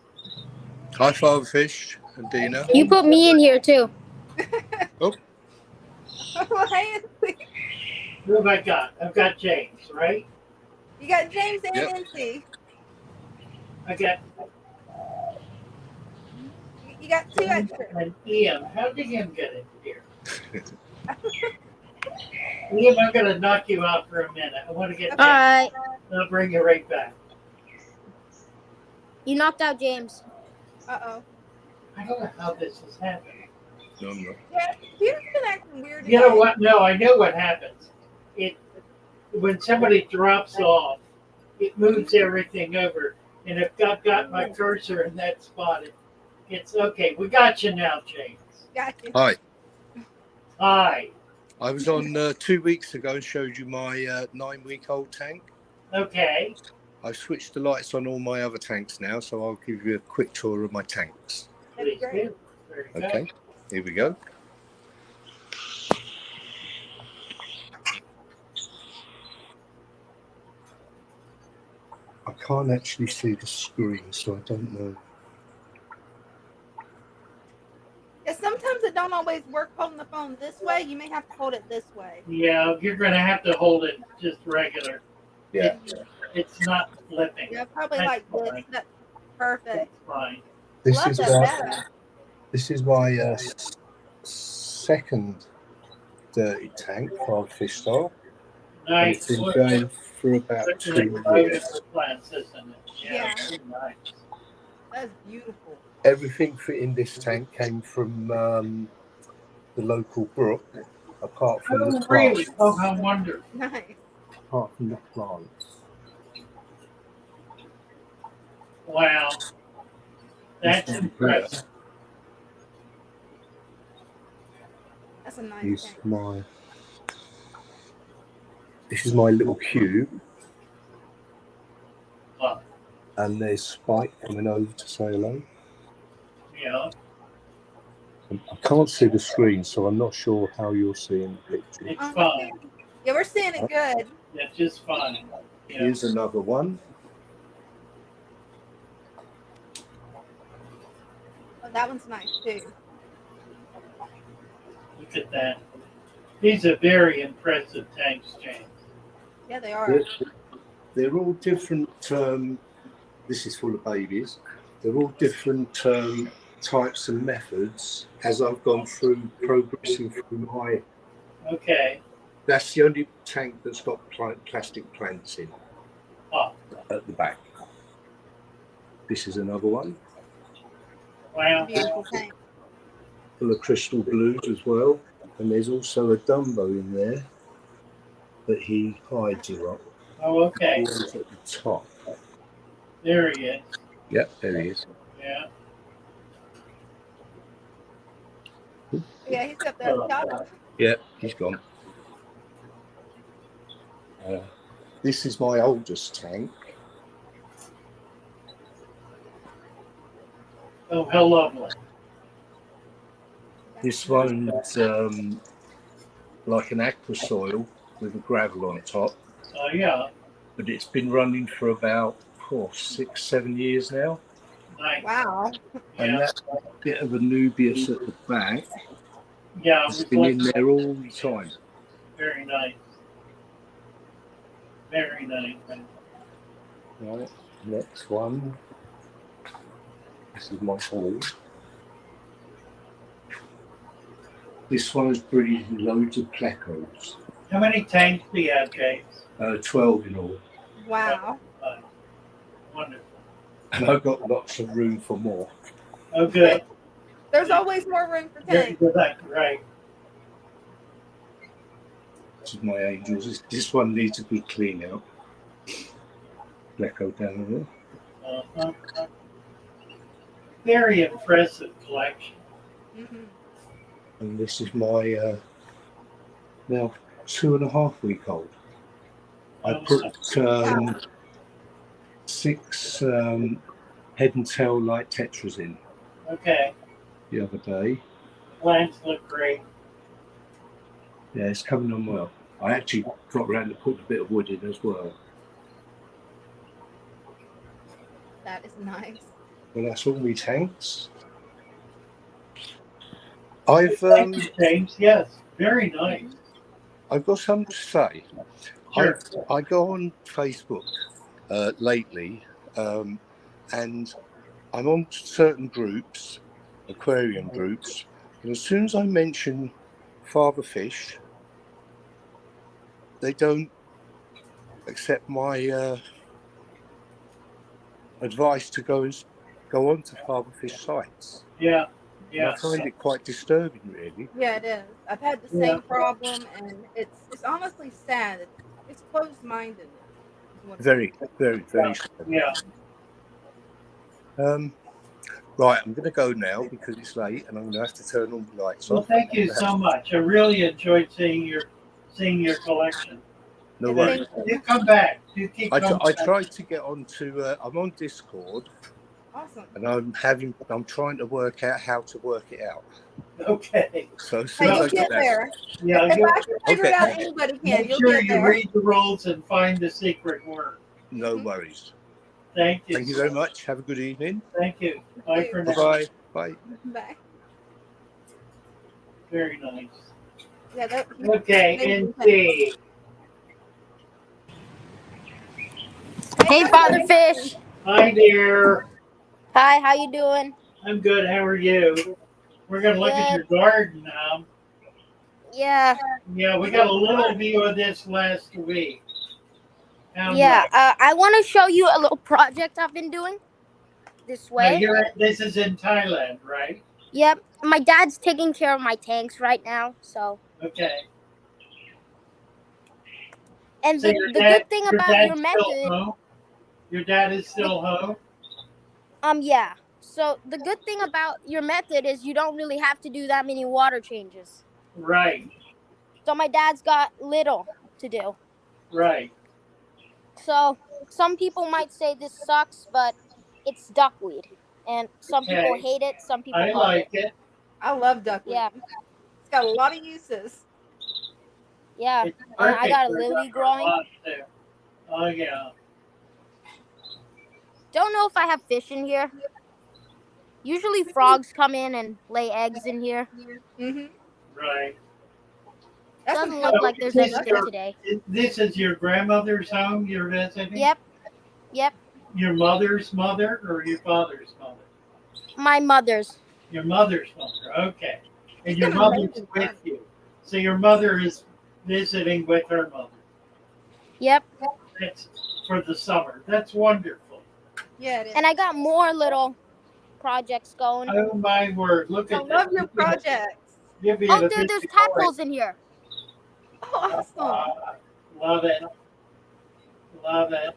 Hi, Fish and Dina. You put me in here too. Oh, Well, hey, Who have I got? I've got James, right? you got James and Yep. NC. I got You got two extras. and Ian. How did Ian get in here? Ian, I'm going to knock you out for a minute. I want to get All James. right. I'll bring you right back. You knocked out James. Uh-oh. I don't know how this has happened. no, I'm not. Yeah, Peter's been acting weird You know today. what? No, I know what happens. When somebody drops off, it moves everything over. And if I've got my cursor in that spot, it's okay. We got you now, James. Gotcha. Hi. Hi. I was on 2 weeks ago and showed you my 9-week-old tank. Okay. I've switched the lights on all my other tanks now, so I'll give you a quick tour of my tanks. That'd be great. do. Very good. Okay, here we go. I can't actually see the screen, so I don't know. Yeah, sometimes it don't always work holding the phone this way. You may have to hold it this way. Yeah, you're going to have to hold it just regular. Yeah. It's not flipping. Yeah, probably That's like this. fine. That's perfect. It's fine. This Love is that my, better. this is my second dirty tank, Fish style. And Nice. it's been going for about Such 2 an exciting years. plants, isn't it? Yeah. Very nice. That's beautiful. Everything fit in this tank came from the local brook, apart from the Oh, really? plants. Oh, how wonderful. Nice. Apart from the plants. Wow. That's This impressive. That's a nice is thing. this is my little cube, Wow. and there's Spike coming over to say hello. Yeah. I can't see the screen, so I'm not sure how you're seeing the picture. It's Oh, fine. yeah, we're seeing it good. It's just fine. Yeah. Here's another one. Oh, that one's nice too. Look at that. These are very impressive tanks, James. Yeah, they are. They're all different. This is full of babies. They're all different types and methods as I've gone through progressing through my. Okay. That's the only tank that's got plastic plants in Oh, at the back. This is another one, wow. Beautiful thing. full of crystal blues as well. And there's also a Dumbo in there that he hides you up. Oh, okay. Always at the top. There he is. Yep, there he is. Yeah. Yeah, he's up there at the top. Yep, he's gone. This is my oldest tank. Oh, how lovely. This one's like an aqua soil with a gravel on top, Oh, yeah. but it's been running for about 6, 7 years now. Nice. Wow. And Yeah. that bit of Anubias at the back Yeah. has been in there all the time. Very nice. Very nice. Right, next one. This is my hall. This one is breeding loads of plecos. How many tanks do you have, James? 12 in all. Wow. Wonderful. And I've got lots of room for more. Oh, good. There's always more room for Very tanks. good, right. This is my angels. This one needs a good clean out. Blacko down there. Uh-huh. Very impressive collection. Mm-hmm. And this is my now 2.5 week old. I put 6 head and tail light tetras in. Okay. The other day. Plants look great. Yeah, it's coming on well. I actually got around to put a bit of wood in as well. That is nice. Well, that's all my tanks. I've James, yes, very nice. I've got something to say. Sure. I go on Facebook lately, and I'm on certain groups, aquarium groups, and as soon as I mention father fish, they don't accept my advice to go on to father fish sites. Yeah. And I find it quite disturbing, really. Yeah, it is. I've had the same problem, and it's honestly sad. It's closed-mindedness. Very, very, very sad. Yeah. Right, I'm going to go now because it's late, and I'm going to have to turn all the lights Well, off. thank you so much. I really enjoyed seeing your collection. No worries. You come back. You keep coming I back. tried to get onto. I'm on Discord. Awesome. And I'm trying to work out how to work it out. Okay. So Hey, you'll get there. Yeah. If I can figure it out, anybody can. Make You'll sure get you there. read the rules and find the secret word. No worries. Thank you. Thank you very much. Have a good evening. Thank you. Bye for now. Bye-bye. Bye. Bye. Very nice. Yeah, that, Okay, NC. Hey, Father Fish. Hi, dear. Hi, how you doing? I'm good. How are you? We're going to look at your garden now. Yeah. Yeah, we got a little view of this last week. Yeah, I want to show you a little project I've been doing this way. This is in Thailand, right? Yep. My dad's taking care of my tanks right now, so. Okay. And So the your good thing your about dad's your still method. home? Your dad is still home? Yeah. So the good thing about your method is you don't really have to do that many water changes. Right. So my dad's got little to do. Right. So some people might say this sucks, but it's duckweed. And some people Okay. hate it, some people I love like it. I love duckweed. Yeah. It's got a lot of uses. Yeah. It's And I perfect got a for lily rubber growing. lot, too. Oh, yeah. Don't know if I have fish in here. Usually frogs come in and lay eggs in here. Mm-hmm. Right. Doesn't look like there's anything today. This is your grandmother's home you're visiting? Yep. Yep. Your mother's mother or your father's mother? My mother's. Your mother's mother. Okay. And your mother's with you. So your mother is visiting with her mother. Yep. That's for the summer. That's wonderful. Yeah, it is. And I got more little projects going. Oh my word! Look I at love that. your projects. Give me Oh, the there's big tadpoles in here. Oh, awesome. Love it. Love it.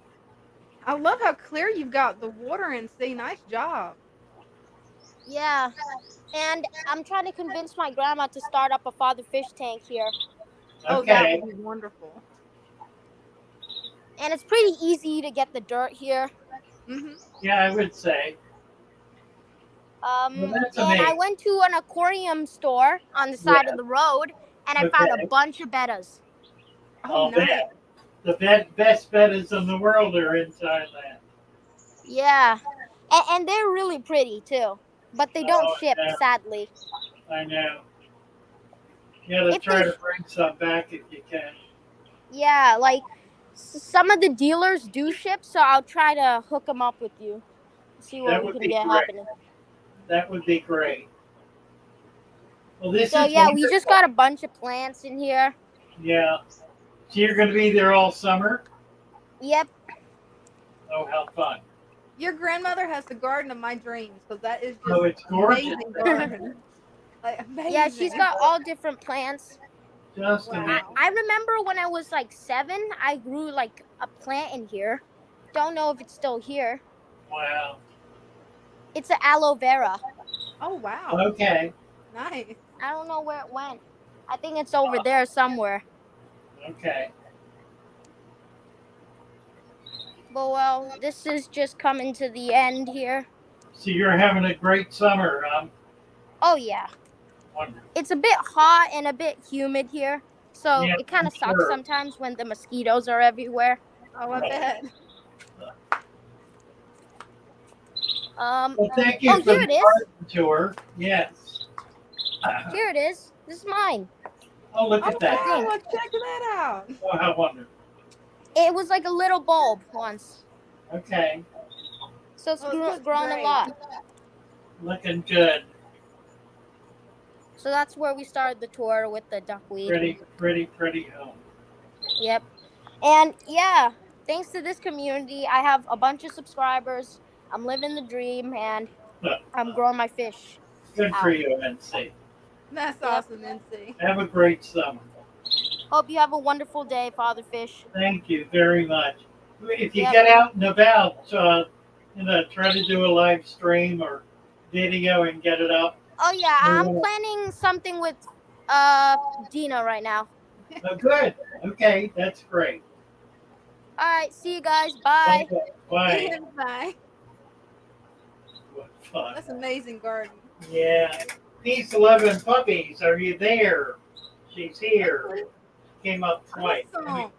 I love how clear you've got the water in. See, nice job. Yeah. And I'm trying to convince my grandma to start up a father fish tank here. Oh, that Okay. would be wonderful. And it's pretty easy to get the dirt here. Mm-hmm. Yeah, I would say. Well, that's And I amazing. went to an aquarium store on the side of the road, and I found Okay. a bunch of bettas. Oh, I'll nice. bet. The best bettas in the world are in Thailand. Yeah. And they're really pretty, too. But they don't Oh, ship, yeah. sadly. I know. You gotta If try they- to bring some back if you can. Yeah, like, some of the dealers do ship, so I'll try to hook them up with you. See That what we would can be get great. happening. That would be great. Well, this So, is yeah, we just wonderful. got a bunch of plants in here. Yeah. So you're going to be there all summer? Yep. Oh, how fun. Your grandmother has the garden of my dreams, because that is just Oh, it's gorgeous. amazing garden. Like, amazing. Yeah, she's got all different plants. Just Wow. amazing. I remember when I was like 7, I grew like a plant in here. Don't know if it's still here. Wow. It's an aloe vera. Oh, wow. Okay. Nice. I don't know where it went. I think it's over there somewhere. Okay. But well, this is just coming to the end here. So you're having a great summer. Oh yeah. Wonderful. It's a bit hot and a bit humid here. So Yeah, it kind of I'm sucks sure. sometimes when the mosquitoes are everywhere. Oh, I bet. Well, thank you Oh, for here the it is. garden tour. Yes. Here it is. This is mine. Oh, look Oh, at that. wow. Well, check that out. Oh, how wonderful. It was like a little bulb once. Okay. So it's Oh, it looks grown a great. lot. Looking good. So that's where we started the tour with the duckweed. Pretty home. Yep. And yeah, thanks to this community, I have a bunch of subscribers. I'm living the dream, and I'm growing my fish. Good for you, NC. That's Yep. awesome, NC. Have a great summer. Hope you have a wonderful day, Father Fish. Thank you very much. If you Yep. get out and about, try to do a live stream or video and get it up. Oh yeah, I'm Yeah. planning something with Dina right now. Oh, good. Okay, that's great. All right, see you guys. Bye. Okay, bye. Bye. What fun. That's amazing garden. Yeah. Peace 11 puppies, are you there? She's here. Came up twice. Awesome.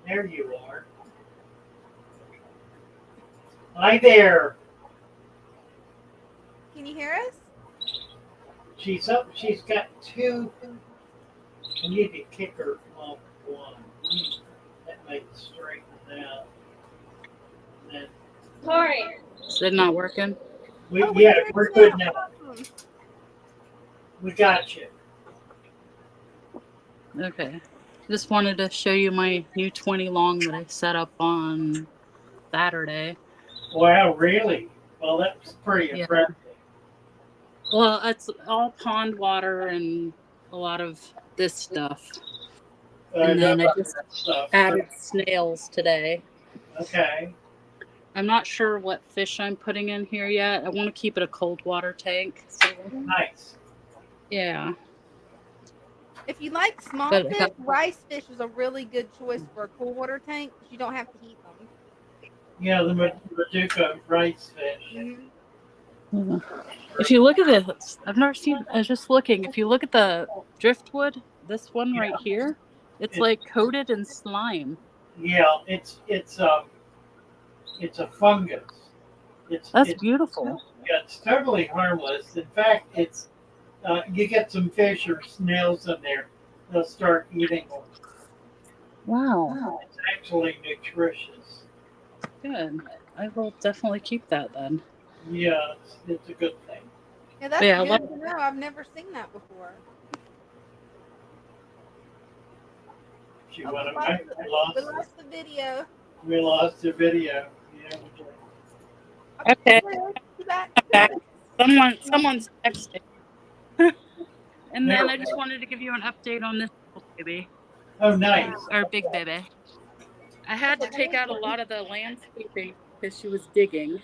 There you are. Hi there. Can you hear us? She's up. She's got 2. I need to kick her off 1. That might straighten out. And then Cory. Is it not working? Oh, yeah, hear we're you good now. now. Awesome. We got you. Okay. Just wanted to show you my new 20 long that I set up on Saturday. Wow, really? Well, that's pretty Yeah. impressive. Well, it's all pond water and a lot of this stuff. And then I just stuff. added snails today. Okay. I'm not sure what fish I'm putting in here yet. I want to keep it a cold water tank. So, Nice. yeah. If you like small But- fish, rice fish is a really good choice for a cool water tank, because you don't have to heat them. Yeah, the Maduka rice fish. Mm-hmm. If you look at this, I've never seen. I was just looking. If you look at the driftwood, this one right here, it's like coated in slime. Yeah, it's a fungus. That's it's beautiful. Yeah, it's totally harmless. In fact, it's you get some fish or snails in there, they'll start eating them. Wow. It's actually nutritious. Good. I will definitely keep that then. Yeah, it's a good thing. Yeah, that's Yeah, good to know. I've never seen that before. If you Oh, want we to, lost we the- we lost the video. lost the video. Yeah, we did. Okay. You back? Someone's texting. And then There. I just wanted to give you an update on this little baby, Oh, nice. or big baby. I had to take out a lot of the landscaping because she was digging,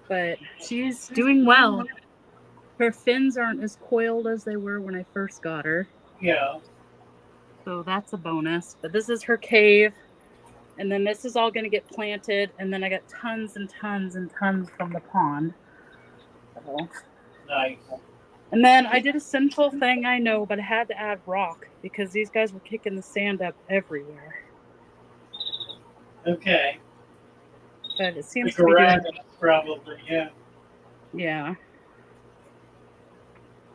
but she's doing well. Her fins aren't as coiled as they were when I first got her, Yeah. so that's a bonus. But this is her cave, and then this is all going to get planted, and then I got tons and tons and tons from the pond. So. Nice. And then I did a sinful thing, I know, but I had to add rock because these guys were kicking the sand up everywhere. Okay. But it seems The to be doing, garage, probably, yeah. yeah.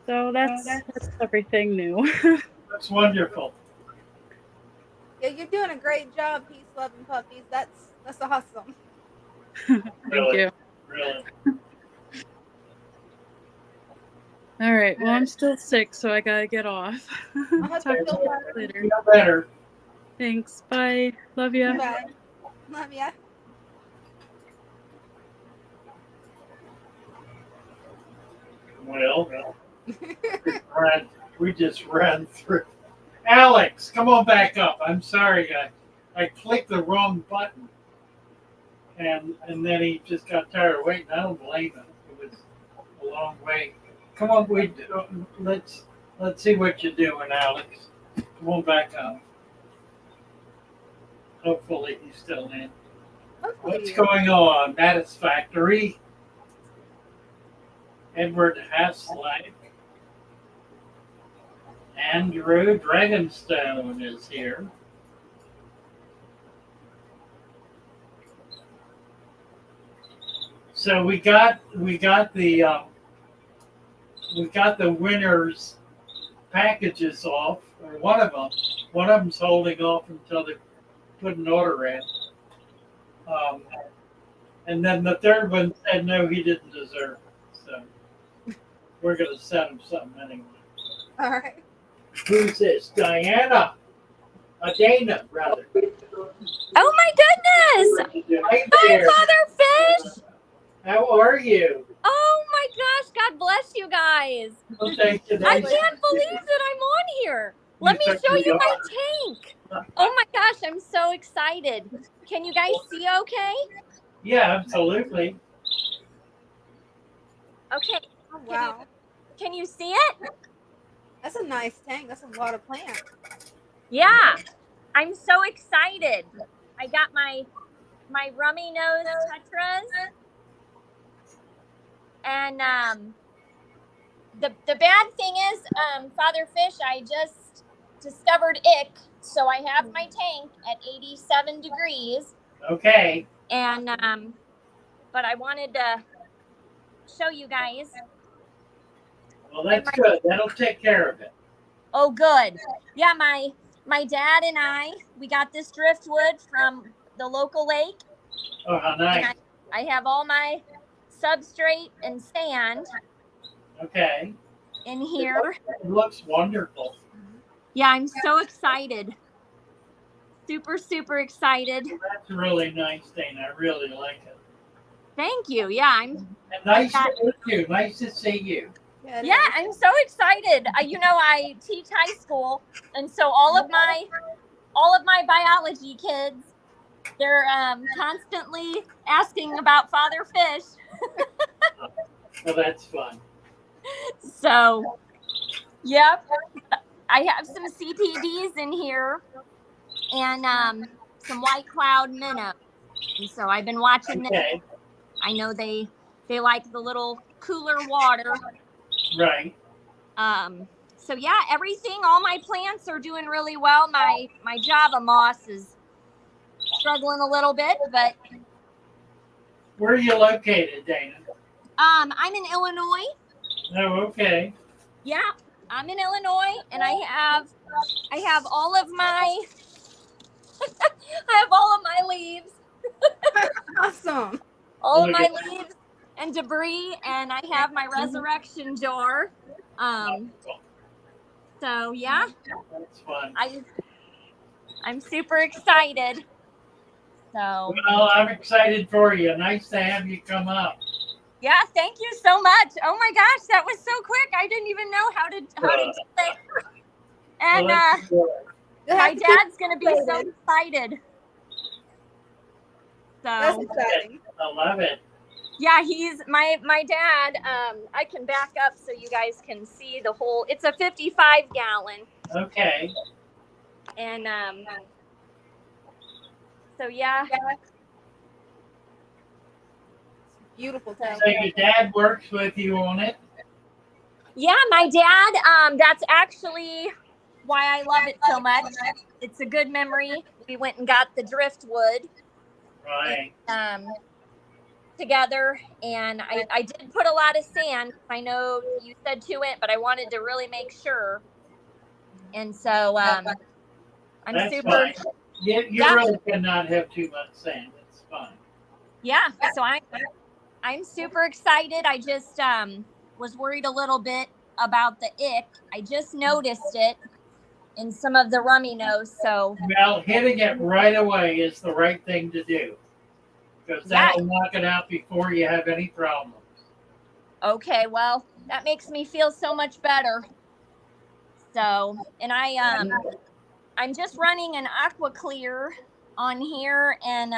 So that's everything new. That's wonderful. Yeah, you're doing a great job, peace loving puppies. That's awesome. Thank Really. you. Really. All right. Well, I'm still sick, so I gotta get off. I hope Talk you to feel you better. later. Feel better. Thanks. Bye. Love ya. Bye. Love ya. Well, we just ran through. Alex, come on back up. I'm sorry, I clicked the wrong button, and then he just got tired of waiting. I don't blame him. It was a long wait. Come on, let's see what you're doing, Alex. Come on back up. Hopefully he's still in. What's going on? Mattis Factory. Edward Haslake. Andrew Dragonstone is here. So we got the winners packages off, or one of them. One of them's holding off until they put an order in. And then the third one said no, he didn't deserve it. So we're going to send him something anyway. All right. Who's this? Diana. Dana, rather. Oh my goodness! Hi, Father Fish! How are you? Oh my gosh, God bless you guys. Well, thank you. I can't believe that I'm on here. Let me show you my tank. Oh my gosh, I'm so excited. Can you guys see okay? Yeah, absolutely. Okay. Oh, wow. Can you see it? That's a nice tank. That's a lot of plants. Yeah. I'm so excited. I got my Rummy nose tetras. And the bad thing is, Father Fish, I just discovered ick, so I have my tank at 87 degrees. Okay. And but I wanted to show you guys. Well, that's good. That'll take care of it. Oh, good. Yeah, my dad and we got this driftwood from the local lake. Oh, how nice. And I have all my substrate and sand. Okay. In here. It looks wonderful. Yeah, I'm so excited. Super, super excited. That's really nice, Dana. I really like it. Thank you. Yeah, and nice to meet you. Nice to see you. Yeah, I'm so excited. I teach high school, and so all of my biology kids, they're constantly asking about Father Fish. Well, that's fun. So, yep. I have some CPDs in here and some white cloud minnows. And so I've been watching them. I know they like the little cooler water. Right. So yeah, all my plants are doing really well. My Java moss is struggling a little bit, but where are you located, Dana? I'm in Illinois. Oh, okay. Yeah, I'm in Illinois, and I have all of my leaves. Awesome. All of my leaves and debris, and I have my resurrection jar. So yeah, that's fun. I'm super excited. So well, I'm excited for you. Nice to have you come up. Yeah, thank you so much. Oh my gosh, that was so quick. I didn't even know how to do it. And my dad's gonna be so excited. So that's exciting. I love it. Yeah, he's my dad. I can back up so you guys can see the whole. It's a 55-gallon. Okay. And so yeah. Beautiful. So your dad works with you on it? Yeah, my dad. That's actually why I love it so much. It's a good memory. We went and got the driftwood. Right. Together, and I did put a lot of sand. I know you said to it, but I wanted to really make sure. And so I'm that's super. Fine. You really cannot have too much sand. It's fine. Yeah. So I'm super excited. I just was worried a little bit about the ick. I just noticed it in some of the rummy nose. So well, hitting it right away is the right thing to do. Because that will knock it out before you have any problems. Okay, well, that makes me feel so much better. So, and I'm just running an aqua clear on here and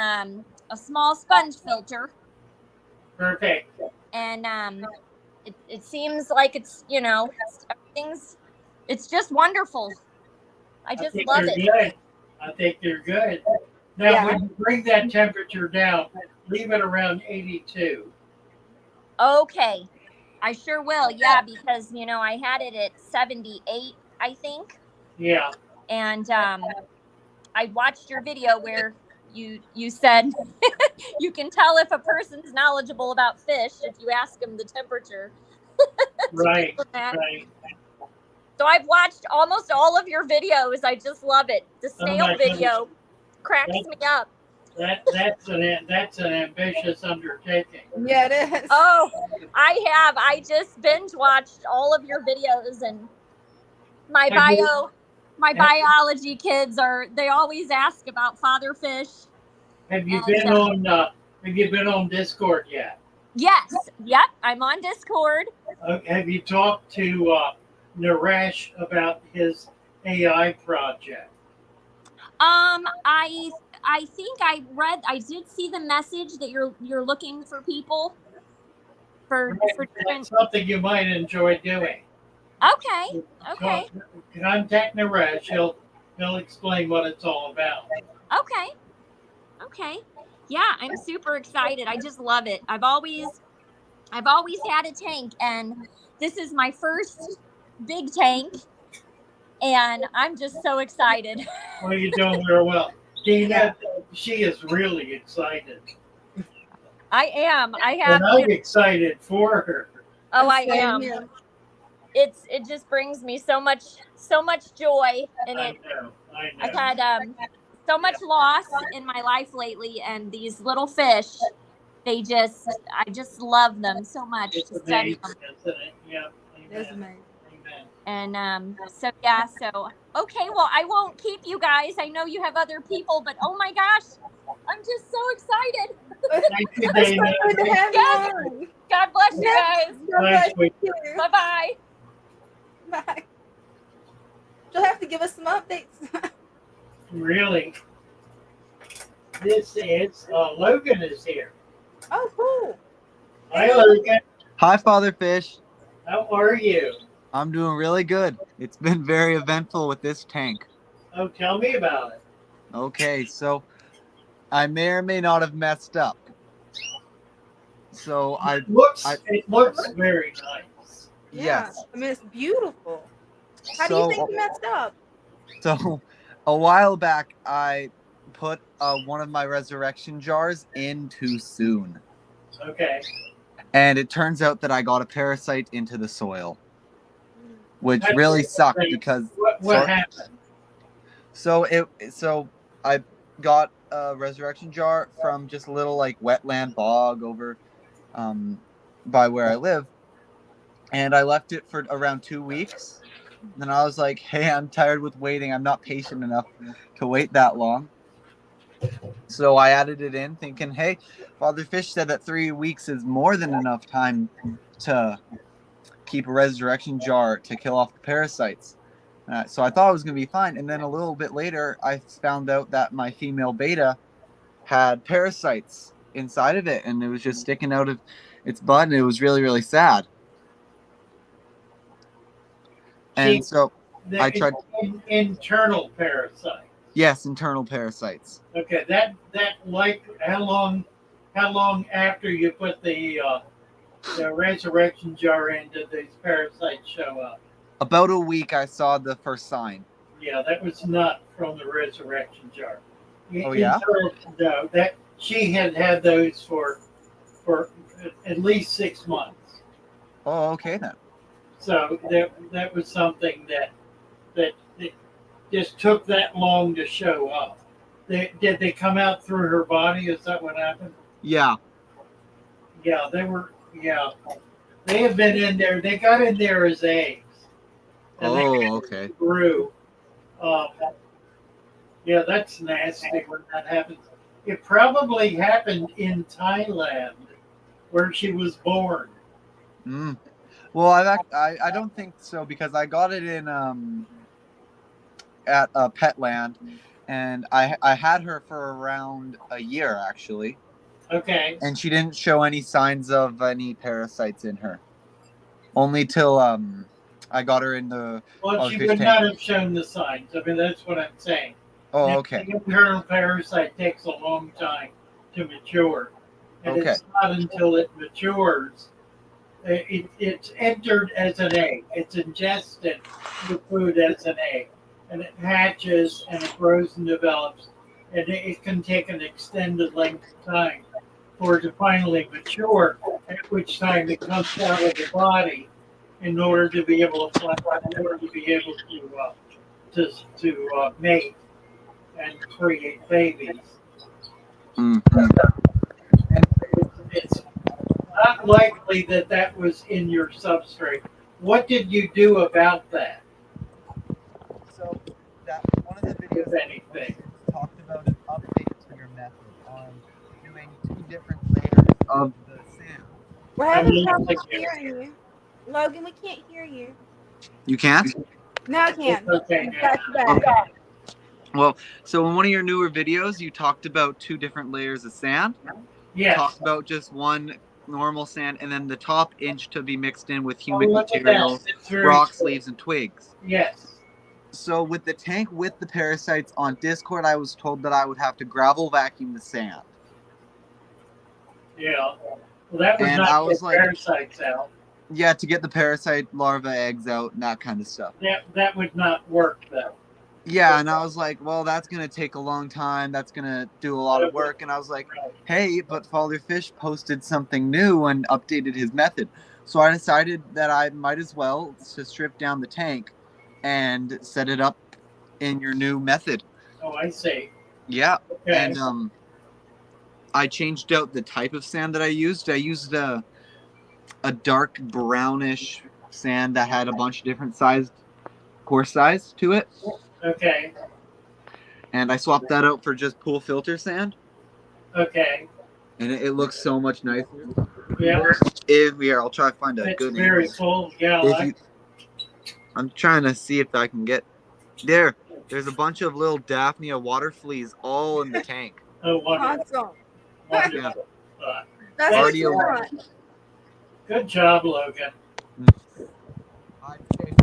a small sponge filter. Perfect. And it seems like it's, it's just wonderful. I just love it. Good. I think they're good. Now, when you bring that temperature down, leave it around 82. Okay. I sure will. Yeah, because, I had it at 78, I think. Yeah. And I watched your video where you said you can tell if a person's knowledgeable about fish if you ask them the temperature. Right. Right. So I've watched almost all of your videos. I just love it. The snail video cracks me up. That's an ambitious undertaking. Yeah, it is. Oh, I have. I just binge watched all of your videos, and my biology kids they always ask about father fish. Have you been on Discord yet? Yes. Yep. I'm on Discord. Have you talked to Naresh about his AI project? I think I did see the message that you're looking for people for That's something you might enjoy doing. Okay. Contact Naresh. He'll explain what it's all about. Okay. Yeah, I'm super excited. I just love it. I've always had a tank, and this is my first big tank, and I'm just so excited. Well, you're doing very well. Dina, she is really excited. I am. And I'm excited for her. Oh, I am. It just brings me so much joy, and I know. I've had so much loss in my life lately, and these little fish, I just love them so much It's to study amazing, them. isn't it? Yeah. It's amazing. And so okay, well, I won't keep you guys. I know you have other people, but oh my gosh, I'm just so excited. Thank you, Dana. Yes. God bless you guys. Bye-bye. Bye. You'll have to give us some updates. Really? This is Logan is here. Oh, cool. Hi, Logan. Hi, Father Fish. How are you? I'm doing really good. It's been very eventful with this tank. Oh, tell me about it. Okay, so I may or may not have messed up. So it looks very nice. Yeah. Yes. I mean, it's beautiful. How do you think you messed up? So a while back, I put one of my resurrection jars in too soon. Okay. And it turns out that I got a parasite into the soil, which really sucked because what happened? So I got a resurrection jar from just a little like wetland bog over by where I live, and I left it for around 2 weeks. And then I was like, hey, I'm tired with waiting. I'm not patient enough to wait that long. So I added it in thinking, hey, Father Fish said that 3 weeks is more than enough time to keep a resurrection jar to kill off the parasites. So I thought it was going to be fine. And then a little bit later, I found out that my female beta had parasites inside of it, and it was just sticking out of its butt, and it was really, really sad. And so I tried internal parasites. Yes, internal parasites. Okay, that like how long after you put the resurrection jar in did these parasites show up? About a week, I saw the first sign. Yeah, that was not from the resurrection jar. Oh yeah. No, that she had those for at least 6 months. Oh, okay then. So that was something that just took that long to show up. Did they come out through her body? Is that what happened? Yeah. Yeah, they were. Yeah, they have been in there. They got in there as eggs. Okay. Grew. Yeah, that's nasty when that happens. It probably happened in Thailand, where she was born. Mm. Well, I don't think so because I got it in at Petland, and I had her for around a year actually. Okay. And she didn't show any signs of any parasites in her. Only till I got her in the Well, she fish would tank. not have shown the signs. I mean, that's what I'm saying. Oh, Now, okay. the internal parasite takes a long time to mature. And Okay. it's not until it matures, it's entered as an egg. It's ingested the food as an egg. And it hatches and it grows and develops. And it can take an extended length of time for it to finally mature, at which time it comes out of the body in order to be able to fly, in order to be able to mate and create babies. Mm-hmm. It's not likely that that was in your substrate. What did you do about that? So that one of the videos If anything. talked about an update to your method on doing 2 different layers of the sand. We're having trouble hearing you. Logan, we can't hear you. You can't? No, I can. Okay. That's better. Okay. Well, so in one of your newer videos, you talked about 2 different layers of sand. Yes. Talked about just one normal sand, and then the top inch to be mixed in with Oh, humic look at material, that. It's very rocks, cool. leaves, and twigs. Yes. So with the tank with the parasites on Discord, I was told that I would have to gravel vacuum the sand. Yeah. Well, that would And not I was get like, parasites out. Yeah, to get the parasite larva eggs out and that kind of stuff. That would not work though. Yeah, and I was like, well, that's going to take a long time. That's going to do a lot of work. And I was like, hey, but Father Fish posted something new and updated his method. So I decided that I might as well to strip down the tank and set it up in your new method. Oh, I see. Yeah. Okay. And I changed out the type of sand that I used. I used a dark brownish sand that had a bunch of different coarse size to it. Okay. And I swapped that out for just pool filter sand. Okay. And it looks so much nicer. Yeah. Here, I'll try to find a It's good very angle. cool. Yeah. I'm trying to see if I can get there. There's a bunch of little Daphnia water fleas all in the tank. Oh, wonderful. Awesome. Yeah. That's Already what you aware. want. Good job, Logan. I'd say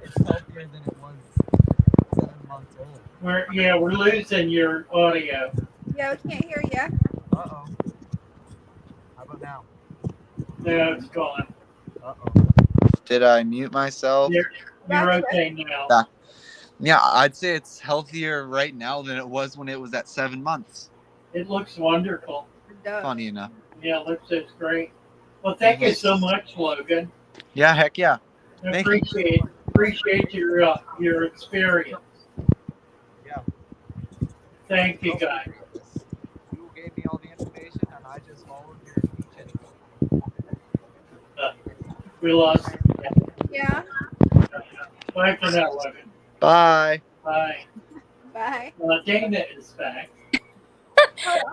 it's healthier than it was 7 months old. We're losing your audio. Yeah, we can't hear you. Uh-oh. How about now? No, it's gone. Uh-oh. Did I mute myself? You're okay now. Yeah, I'd say it's healthier right now than it was when it was at 7 months. It looks wonderful. Funny enough. Yeah, it's great. Well, thank you so much, Logan. Yeah, heck yeah. I Thank you. appreciate your experience. Yeah. Thank you, guys. You gave me all the information, and I just followed your teaching. We lost. Yeah. Bye for now, Logan. Bye. Bye. Bye. Dana is back.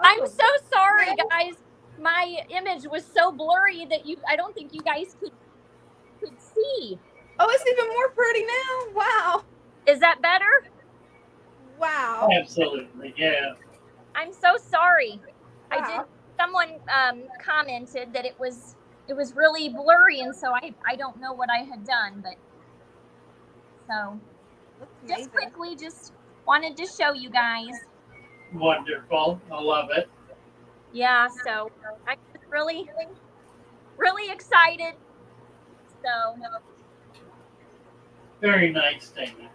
I'm so sorry, guys. My image was so blurry that I don't think you guys could see. Oh, it's even more pretty now. Wow. Is that better? Wow. Absolutely, yeah. I'm so sorry. Wow. Someone commented that it was really blurry, and so I don't know what I had done, but so just quickly, just wanted to show you guys. Wonderful. I love it. Yeah, so I'm just really, really excited. So Very nice, Dana.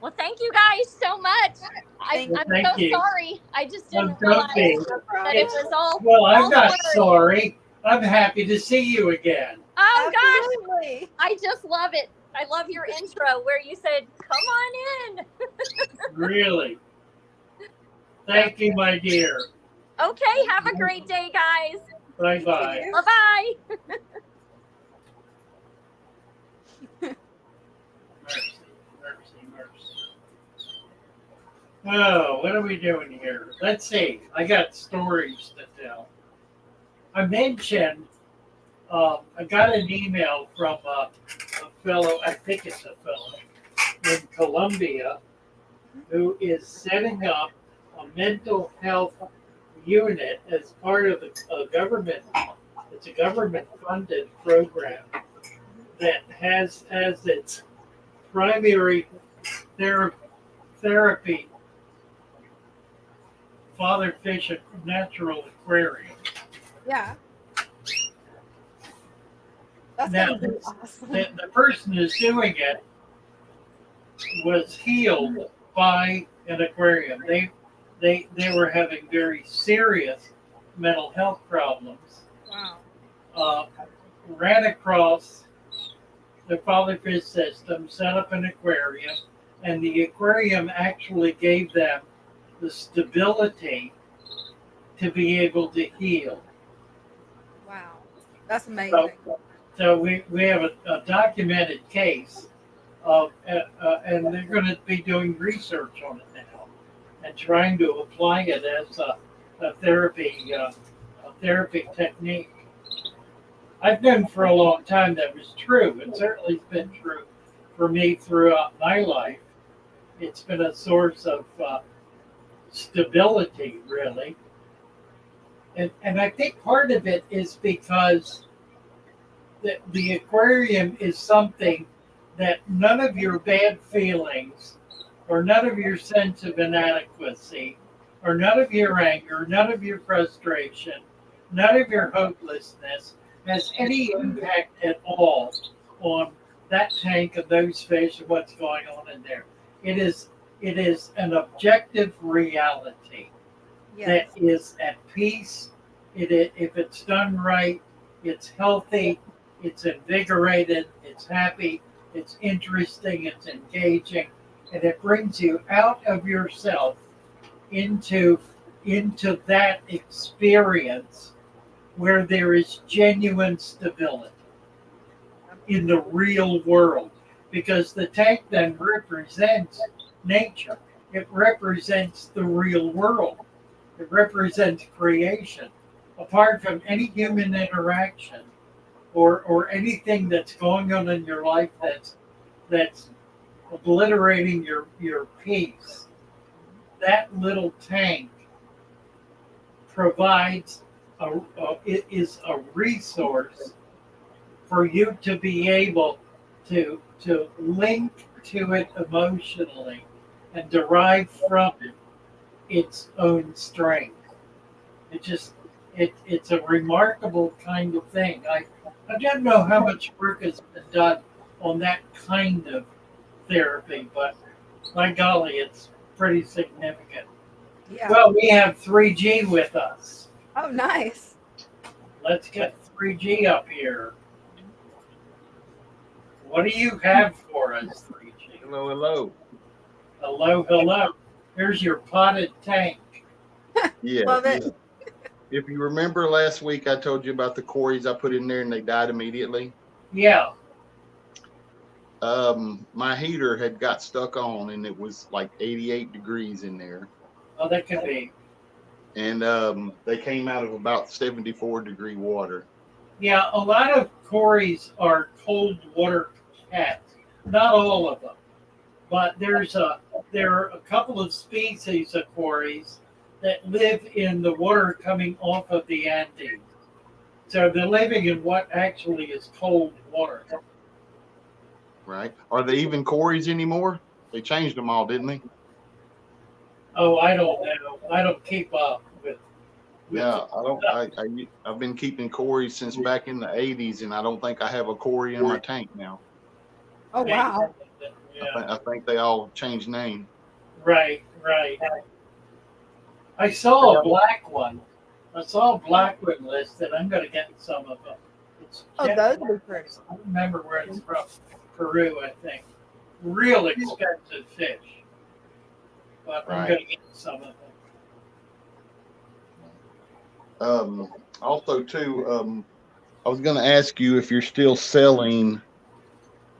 well, thank you guys so much. I'm Thank so you. sorry. I just didn't Don't realize be. that it was all. Well, I'm all not blurry. sorry. I'm happy to see you again. Oh Absolutely. gosh, I just love it. I love your intro where you said, "Come on in." Really. Thank you, my dear. Okay, have a great day, guys. Bye bye. Bye bye. Mercy. Oh, what are we doing here? Let's see. I got stories to tell. I mentioned I got an email from a fellow, I think it's a fellow, in Colombia who is setting up a mental health unit as part of a government. It's a government-funded program that has as its primary therapy Father Fish Natural Aquarium. Yeah. That's Now, gonna be awesome. the person who's doing it was healed by an aquarium. They were having very serious mental health problems. Wow. Ran across the Father Fish system, set up an aquarium, and the aquarium actually gave them the stability to be able to heal. Wow. That's amazing. So we have a documented case of, and they're going to be doing research on it now and trying to apply it as a therapy technique. I've known for a long time that was true. It certainly has been true for me throughout my life. It's been a source of stability, really. And I think part of it is because the aquarium is something that none of your bad feelings or none of your sense of inadequacy or none of your anger, none of your frustration, none of your hopelessness has any impact at all on that tank of those fish and what's going on in there. It is an objective reality that is at peace. If it's done right, it's healthy, it's invigorated, it's happy, it's interesting, it's engaging, and it brings you out of yourself into that experience where there is genuine stability in the real world. Because the tank then represents nature. It represents the real world. It represents creation. Apart from any human interaction or anything that's going on in your life that's obliterating your peace, that little tank provides it is a resource for you to be able to link to it emotionally and derive from it its own strength. It's a remarkable kind of thing. I don't know how much work has been done on that kind of therapy, but by golly, it's pretty significant. Yeah. Well, we have 3G with us. Oh, nice. Let's get 3G up here. What do you have for us, 3G? Hello, hello. Hello, hello. Here's your potted tank. Yeah. Love it. If you remember last week, I told you about the Corys I put in there and they died immediately. Yeah. My heater had got stuck on and it was like 88 degrees in there. Oh, that could be. And they came out of about 74-degree water. Yeah, a lot of Corys are cold water cats. Not all of them, but there are a couple of species of Corys that live in the water coming off of the Andes. So they're living in what actually is cold water. Right? Are they even Corys anymore? They changed them all, didn't they? Oh, I don't know. I don't keep up with Yeah, I've been keeping Corys since back in the 80s, and I don't think I have a Cory in my tank now. Oh, wow. Yeah. I think they all changed name. Right. I saw a black one. I saw a black one listed. I'm going to get some of them. Those would be pretty. I don't remember where it's from. Peru, I think. Real expensive fish. But I'm going to get some of them. Also, too, I was going to ask you if you're still selling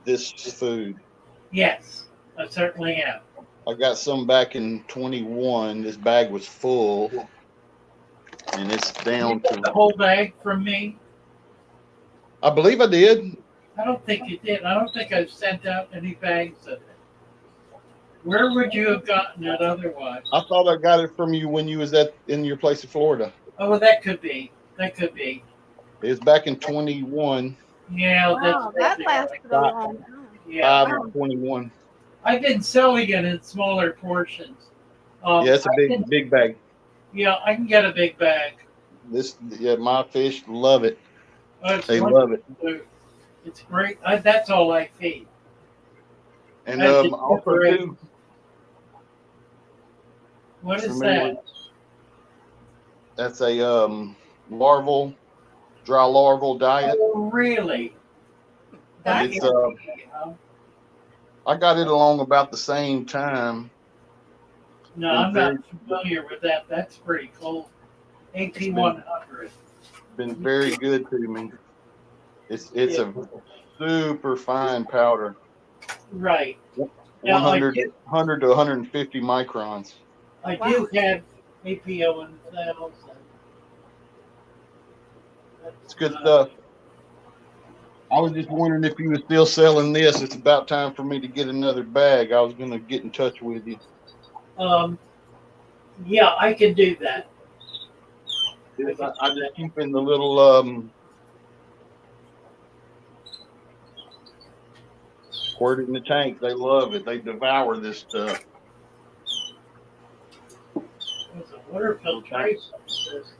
this food. Yes, I certainly am. I got some back in 21. This bag was full, and it's down to the whole bag from me. I believe I did. I don't think you did. I don't think I've sent out any bags of it. Where would you have gotten it otherwise? I thought I got it from you when you was in your place in Florida. Oh, well, that could be. That could be. It was back in 21. Yeah, Wow, that lasted a long time. Yeah. 5 and 21. I've been selling it in smaller portions. Yeah, it's a big bag. Yeah, I can get a big bag. My fish love it. They wonderful. love it. It's great. That's all I feed. And also too. What is that? That's a dry larval diet. Oh, really? It's I got it along about the same time. No, I'm not familiar with that. That's pretty cool. 1800. Been very good to me. It's a super fine powder. Right. 100 to 150 microns. I do have APO in the sales. It's good stuff. I was just wondering if you were still selling this. It's about time for me to get another bag. I was going to get in touch with you. Yeah, I can do that. I just keep in the little squirt it in the tank. They love it. They devour this stuff. There's a water filtration system.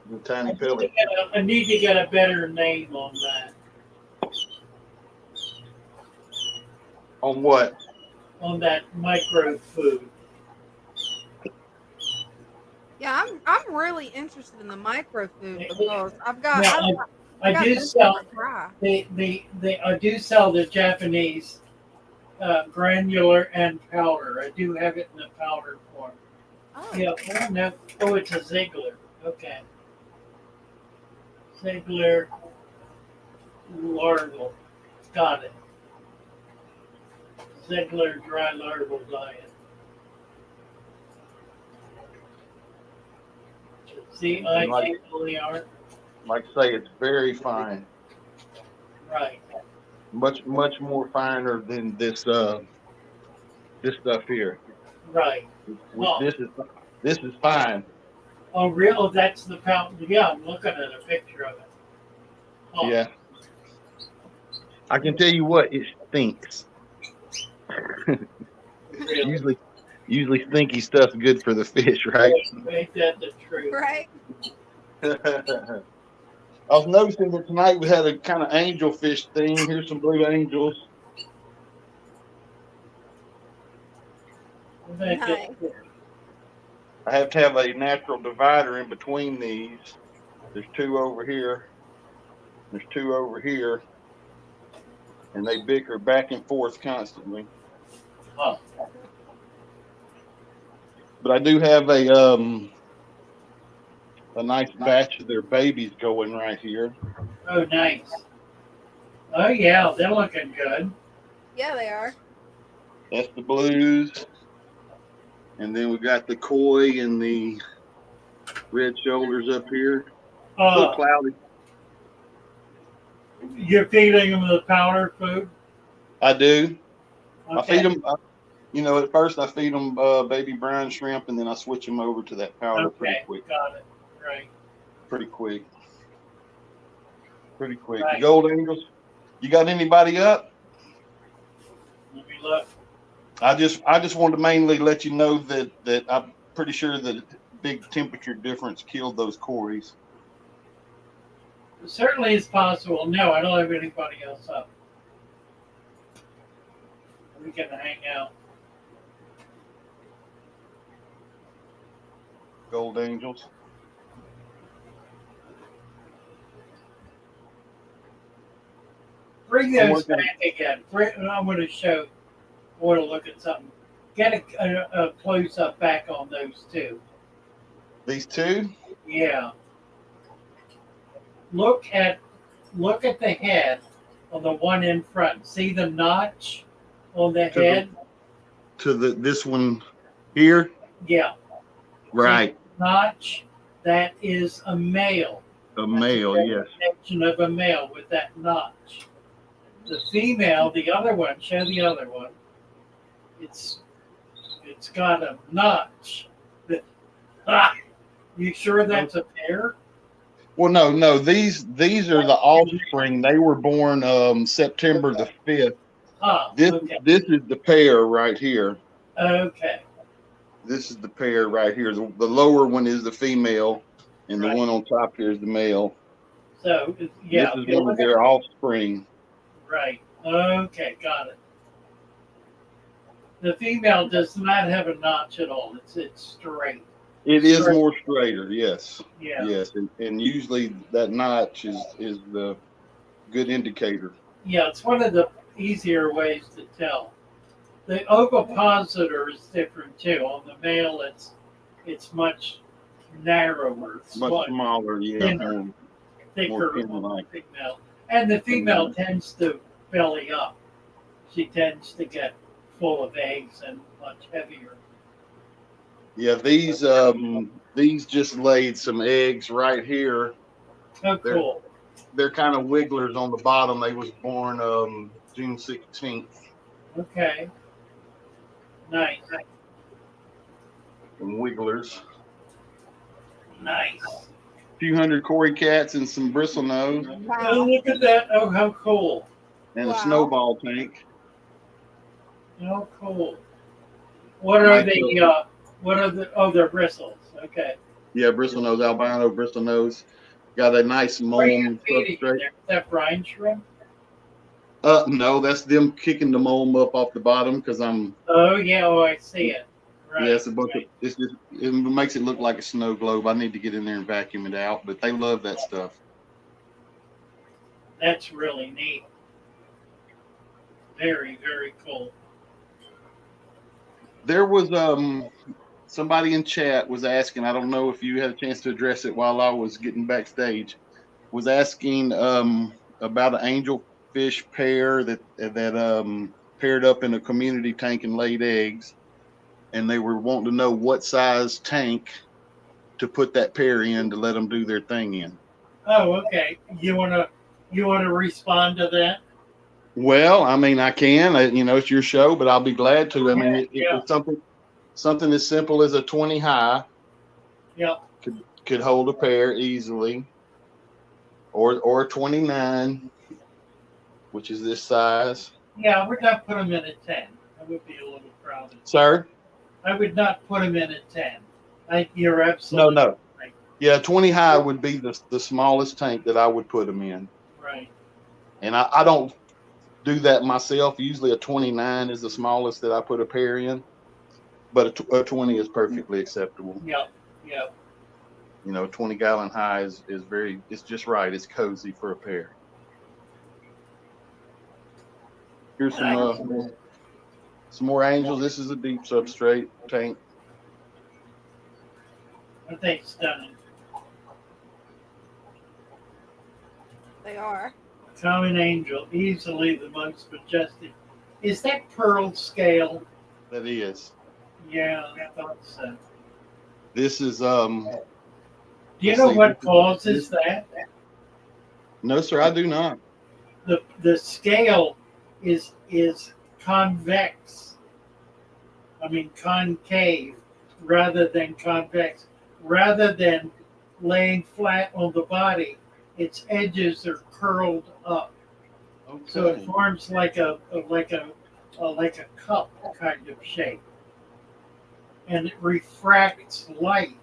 The tiny pellet. I need to get a better name on that. On what? On that micro food. Yeah, I'm really interested in the micro food because I've got. Now, I do sell. I do sell the Japanese granular and powder. I do have it in the powder form. Oh. Yeah. Oh, no. Oh, it's a Ziegler. Okay. Ziegler larval. Got it. Ziegler dry larval diet. ZIGLER. Like I say, it's very fine. Right. Much more finer than this stuff here. Right. This is fine. Oh, real? Oh, that's the pound. Yeah, I'm looking at a picture of it. Oh. Yeah. I can tell you what, it stinks. Really? Usually stinky stuff's good for the fish, right? Ain't that the truth? Right. I was noticing that tonight we had a kind of angelfish theme. Here's some blue angels. Nice. I have to have a natural divider in between these. There's two over here. There's two over here. And they bicker back and forth constantly. Oh. But I do have a nice batch of their babies going right here. Oh, nice. Oh, yeah, they're looking good. Yeah, they are. That's the blues. And then we got the koi and the red shoulders up here. A little cloudy. You're feeding them the powder food? I do. Okay. I feed them, at first I feed them baby brine shrimp, and then I switch them over to that powder pretty quick. Got it. Right. Pretty quick. Right. The gold angels. You got anybody up? Let me look. I just wanted to mainly let you know that I'm pretty sure that big temperature difference killed those Corys. It certainly is possible. No, I don't have anybody else up. We can hang out. Gold angels. Bring those back again. I'm going to show. I want to look at something. Get a close up back on those two. These two? Yeah. Look at the head on the one in front. See the notch on the head? To this one here? Yeah. Right. notch, that is a male. A male, yes. Section of a male with that notch. The female, the other one, show the other one. It's got a notch. You sure that's a pair? Well, no. These are the offspring. They were born September the 5th. This is the pair right here. Okay. This is the pair right here. The lower one is the female, and the one on top here is the male. So yeah, this is one of their offspring. Right. Okay, got it. The female does not have a notch at all. It's straight. It is more straighter, yes. Yeah. Yes, and usually that notch is the good indicator. Yeah, it's one of the easier ways to tell. The ovipositor is different too. On the male, it's much narrower, much smaller, yeah, thinner, thicker on the female. And the female tends to belly up. She tends to get full of eggs and much heavier. Yeah, these just laid some eggs right here. Oh, cool. They're kind of wigglers on the bottom. They was born June 16th. Okay. Nice. Some wigglers. Nice. A few hundred Cory cats and some bristlenose. Wow. Oh, look at that. Oh, how cool. And a snowball tank. Oh, cool. What are they're bristles. Okay. Yeah, bristlenose, albino bristlenose. Got a nice mulm substrate. Is that brine shrimp? No, that's them kicking the mulm up off the bottom because I'm. Oh yeah, I see it. Right. Yeah, it's a bunch of. It makes it look like a snow globe. I need to get in there and vacuum it out, but they love that stuff. That's really neat. Very, very cool. There was somebody in chat was asking. I don't know if you had a chance to address it while I was getting backstage. Was asking about an angelfish pair that paired up in a community tank and laid eggs, and they were wanting to know what size tank to put that pair in to let them do their thing in. Oh, okay. You wanna respond to that? Well, I mean, I can. It's your show, but I'll be glad to. I mean, it's something as simple as a 20 high. Yep. Could hold a pair easily, or a 29, which is this size. Yeah, we're not put them in at 10. I would be a little crowded. Sir? I would not put them in at 10. You're absolutely no. Right. Yeah, 20 high would be the smallest tank that I would put them in. Right. And I don't do that myself. Usually a 29 is the smallest that I put a pair in, but a 20 is perfectly acceptable. Yep. 20-gallon high is very, it's just right. It's cozy for a pair. Here's some more angels. This is a deep substrate tank. I think stunning. They are. Common angel, easily the most majestic. Is that pearl scale? That is. Yeah, I thought so. This is Do you know what causes that? No, sir, I do not. The scale is convex. I mean concave rather than convex. Rather than laying flat on the body, its edges are curled up. Okay. So it forms like a cup kind of shape. And it refracts light,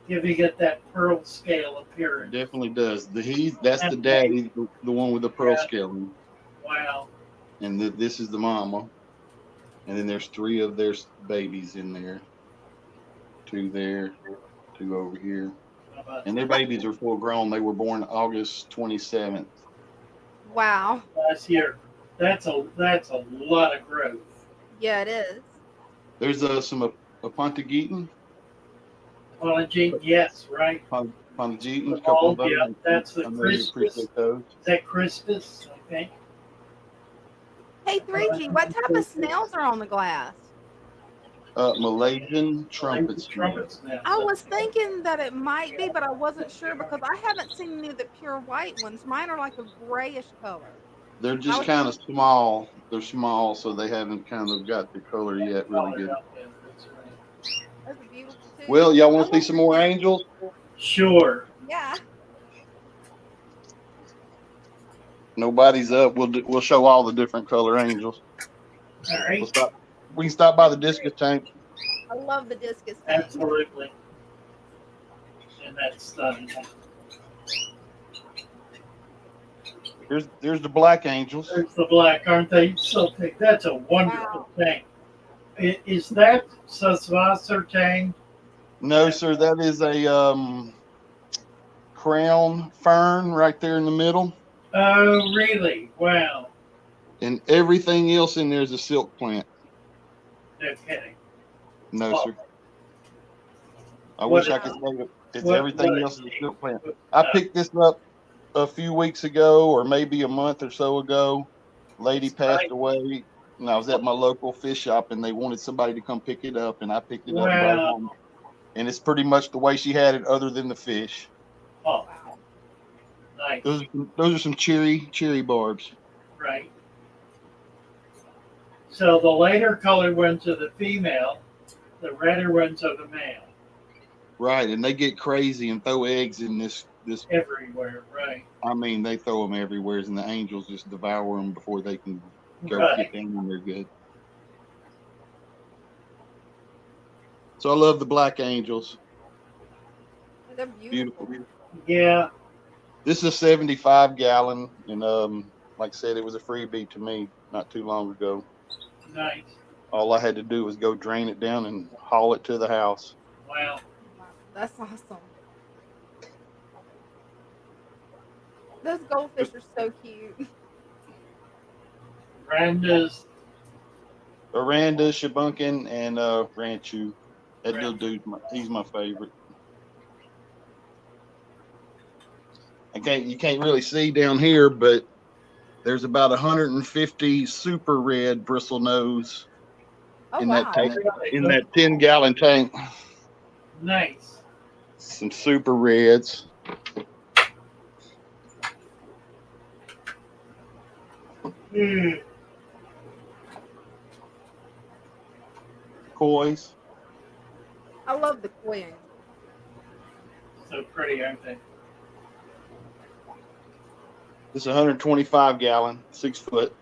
giving it that pearl scale appearance. It definitely does. That's the daddy, the one with the pearl scale. Wow. And this is the mama. And then there's 3 of their babies in there. 2 there, 2 over here. And their babies are full grown. They were born August 27th. Wow. Last year. That's a lot of growth. Yeah, it is. There's some Pontigetan. Pontigetan, yes, right. Pontigetan, a couple of them. Yeah, that's the Crispus. Is that Crispus, I think? Hey, 3G, what type of snails are on the glass? Malaysian trumpet snap. I was thinking that it might be, but I wasn't sure because I haven't seen any of the pure white ones. Mine are like a grayish color. They're just kind of small. They're small, so they haven't kind of got the color yet really good. Those are beautiful too. Well, y'all want to see some more angels? Sure. Yeah. Nobody's up. We'll show all the different color angels. All right. We can stop by the discus tank. I love the discus tank. Absolutely. And that's stunning. There's the black angels. There's the black, aren't they? So thick. That's a wonderful thing. Is that Sasvasser tang? No, sir. That is a crown fern right there in the middle. Oh, really? Wow. And everything else in there is a silk plant. No kidding. No, sir. I wish I could say it. It's everything else is a silk plant. I picked this up a few weeks ago, or maybe a month or so ago. Lady passed away, and I was at my local fish shop, and they wanted somebody to come pick it up, and I picked it up right home. And it's pretty much the way she had it, other than the fish. Oh, nice. Those are some cherry barbs. Right. So the lighter colored ones are the female, the redder ones are the male. Right, and they get crazy and throw eggs in this everywhere. Right. I mean, they throw them everywhere, and the angels just devour them before they can go get them when they're good. So I love the black angels. They're beautiful. Yeah. This is a 75 gallon, and like I said, it was a freebie to me not too long ago. Nice. All I had to do was go drain it down and haul it to the house. Wow. That's awesome. Those goldfish are so cute. Arandas, Shabunkin, and Ranchu. That little dude, he's my favorite. You can't really see down here, but there's about 150 super red bristle nose in that tank, in that 10-gallon tank. Nice. Some super reds. Kois. I love the koi. So pretty, aren't they? This is 125 gallon, 6 foot.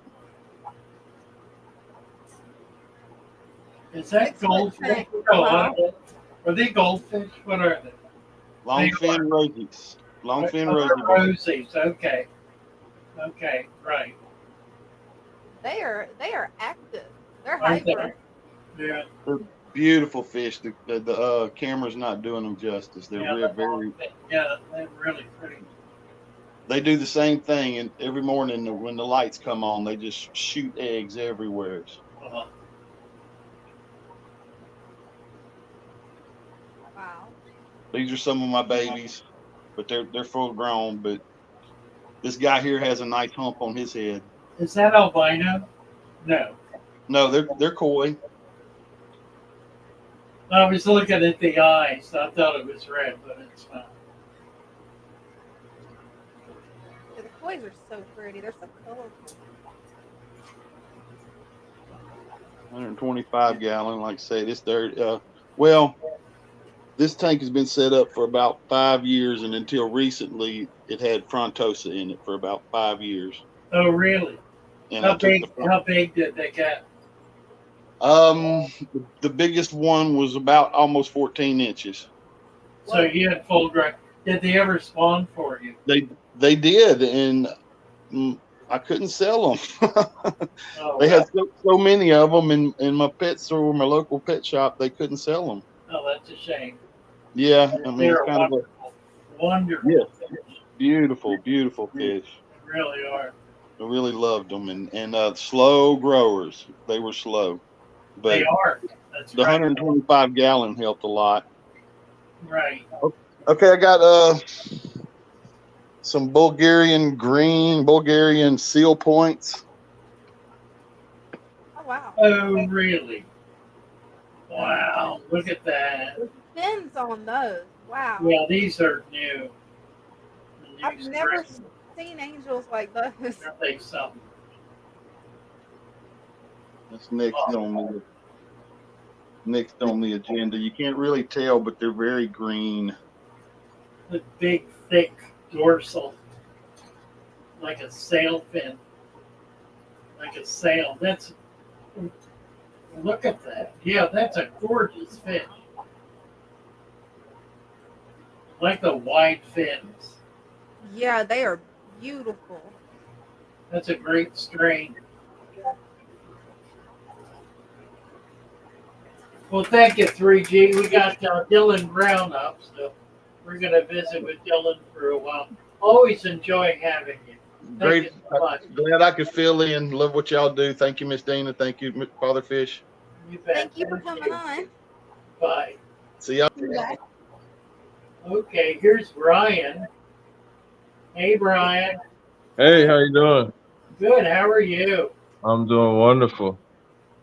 Is that goldfish? Are they goldfish? What are they? Longfin rosies. Longfin rosies. Okay. Okay, right. They are active. They're hyper. Yeah. They're beautiful fish. The camera's not doing them justice. They're very. Yeah, they're really pretty. They do the same thing, and every morning when the lights come on, they just shoot eggs everywhere. Uh-huh. Wow. These are some of my babies, but they're full grown. But this guy here has a nice hump on his head. Is that albino? No. No, they're koi. I was looking at the eyes. I thought it was red, but it's not. The kois are so pretty. They're so colorful. 125 gallon, like I say, this tank has been set up for about 5 years, and until recently, it had frontosa in it for about 5 years. Oh, really? And how big did they get? The biggest one was about almost 14 inches. So you had full grown. Did they ever spawn for you? They did, and I couldn't sell them. They had so many of them, and my pet store, my local pet shop, they couldn't sell them. Oh, that's a shame. Yeah, I mean, They're it's kind wonderful. Yeah, beautiful fish. They really are. I really loved them, and slow growers. They were slow, but they are. That's the 125 gallon helped a lot. Right. Okay, I got some Bulgarian seal points. Oh wow. Oh really? Wow, look at that. The fins on those. Wow. Yeah, these are new. I've never seen angels like those. Aren't they something? That's next on the agenda. You can't really tell, but they're very green. The big, thick dorsal, like a sail fin, like a sail. That's, look at that. Yeah, that's a gorgeous fish. Like the wide fins. Yeah, they are beautiful. That's a great strain. Well, thank you, 3G. We got Dylan Brown up, so we're going to visit with Dylan for a while. Always enjoy having you. Great. Glad I could fill in. Love what y'all do. Thank you, Miss Dina. Thank you, Father Fish. You bet. Thank you for coming on. Bye. See y'all. Bye. Okay, here's Brian. Hey, Brian. Hey, how you doing? Good. How are you? I'm doing wonderful.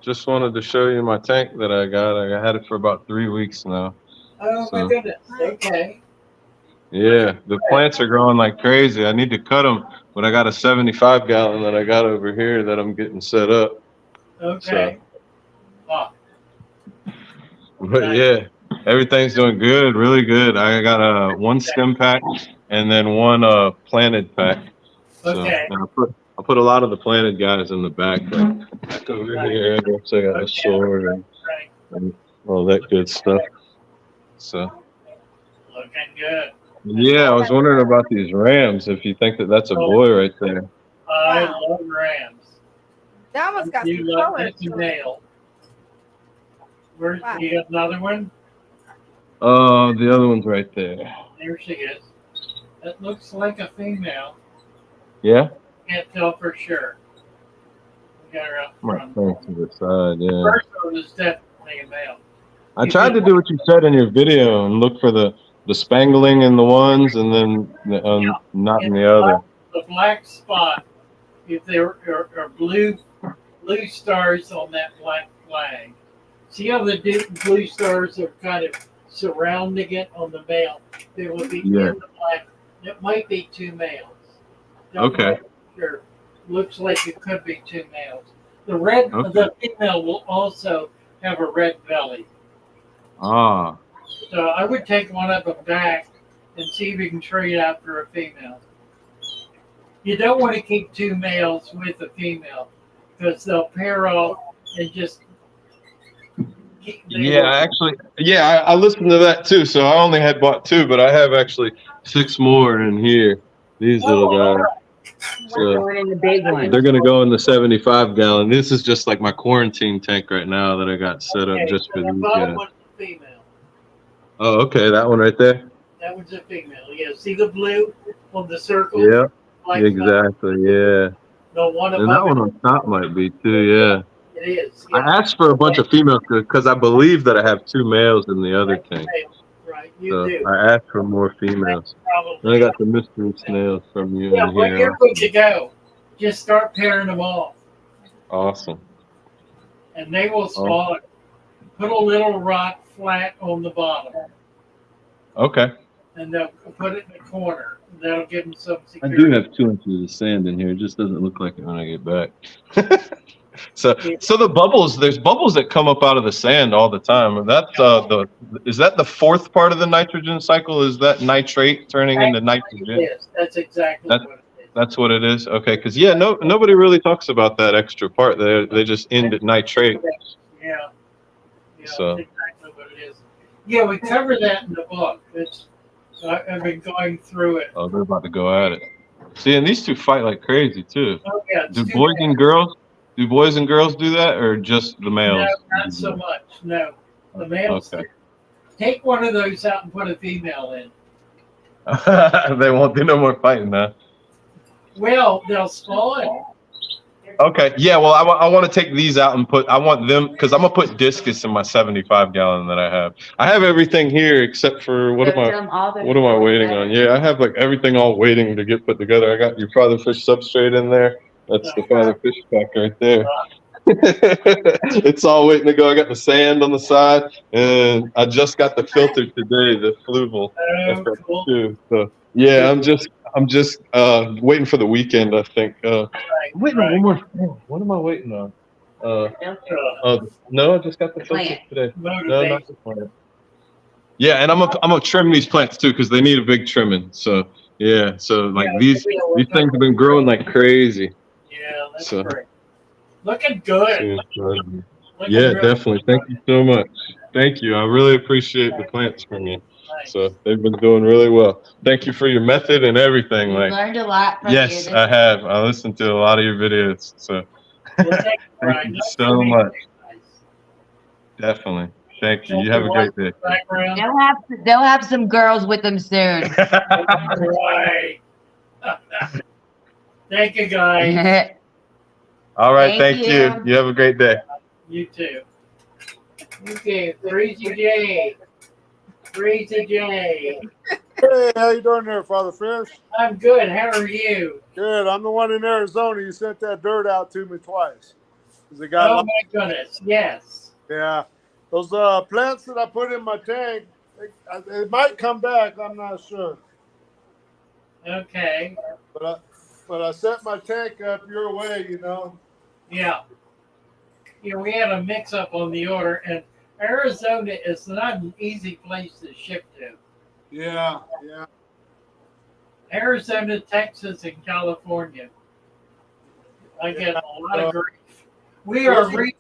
Just wanted to show you my tank that I got. I had it for about 3 weeks now. Oh, my goodness. Okay. Yeah, the plants are growing like crazy. I need to cut them, but I got a 75 gallon that I got over here that I'm getting set up. Okay. But yeah, everything's doing good, really good. I got one stem pack and then one planted pack. Okay. So I put a lot of the planted guys in the back, back over here. So I got a sword and all that good stuff. So. Looking good. Yeah, I was wondering about these rams. If you think that that's a boy right there. I love rams. That one's got You some love colors. that male. Where's you got another one? The other one's right there. There she is. That looks like a female. Yeah? Can't tell for sure. We got her up Right front. to the side, yeah. First one is definitely a male. I tried to do what you said in your video and look for the spangling in the ones and then not in the other. The black spot, if there are blue stars on that black flag. See how the blue stars are kind of surrounding it on the male? They will be in the black. It might be two males. Don't know for sure. Looks like it could be two males. The female will also have a red belly. Ah. So I would take one of them back and see if you can trade out for a female. You don't want to keep two males with a female because they'll pair off and just. I listened to that too. So I only had bought 2, but I have actually 6 more in here. These little guys. So in the big one. They're gonna go in the 75 gallon. This is just like my quarantine tank right now that I got set up just for these guys. Female. Oh, okay, that one right there. That one's a female. Yeah, see the blue on the circle? Yeah, Like exactly. Yeah. The one And that above one on top might be too. Yeah. it is. I asked for a bunch of females because I believe that I have 2 males in the other tank. Right, you So do. I asked for more females. And I got the mystery snails from you Yeah, in well, here. you're good to go. Just start pairing them off, Awesome. and they will spawn. Put a little rock flat on the bottom, Okay. and they'll put it in the corner. That'll give them some I security. do have 2 inches of sand in here. It just doesn't look like it when I get back. So the bubbles, there's bubbles that come up out of the sand all the time. And that's is that the 4th part of the nitrogen cycle? Is that nitrate turning into nitrogen? Yes, that's exactly what it is. That's what it is. Okay, because nobody really talks about that extra part. They just end at nitrate. Yeah. So That's exactly what it is. Yeah, we cover that in the book. I've been going through it. they're about to go at it. See, and these 2 fight like crazy too. Oh, yeah, Do boys and girls do that, or just the males? No, not so much. No, the males. Okay. Take one of those out and put a female in. They won't do no more fighting now. Well, they'll spawn. Okay. Yeah. Well, I want to take these out and I want them because I'm gonna put discus in my 75 gallon that I have. I have everything here except for what am I waiting on? Yeah, I have like everything all waiting to get put together. I got your father fish substrate in there. That's the father fish pack right there. It's all waiting to go. I got the sand on the side, and I just got the filter today, the Fluval. Oh, cool. Too. So yeah, I'm just waiting for the weekend. I think. Waiting on one more thing. What am I waiting on? No, I just got the filter today. No, not the plant. Yeah, and I'm gonna trim these plants too because they need a big trimming. So yeah, so like these things have been growing like crazy. Yeah, that's So, great. Looking good. Yeah, definitely. Thank you so much. Thank you. I really appreciate the plants from you. So they've been doing really well. Thank you for your method and everything. You Like, learned a lot from yes, I have. I listened to a lot of your videos. So thank you so much. Definitely. Thank you. You have a great day. They'll have some girls with them soon. Right. Thank you, guys. All right. Thank you. You have a great day. You too. Okay, Breezy J. Breezy J. Hey, how you doing there, Father Fish? I'm good. How are you? Good. I'm the one in Arizona. You sent that dirt out to me twice. Oh my goodness! Yes. Yeah, those plants that I put in my tank, it might come back. I'm not sure. Okay. But I set my tank up your way, you know. Yeah. Yeah, we had a mix-up on the order, and Arizona is not an easy place to ship to. Yeah, yeah. Arizona, Texas, and California. I get a lot of grief. We are I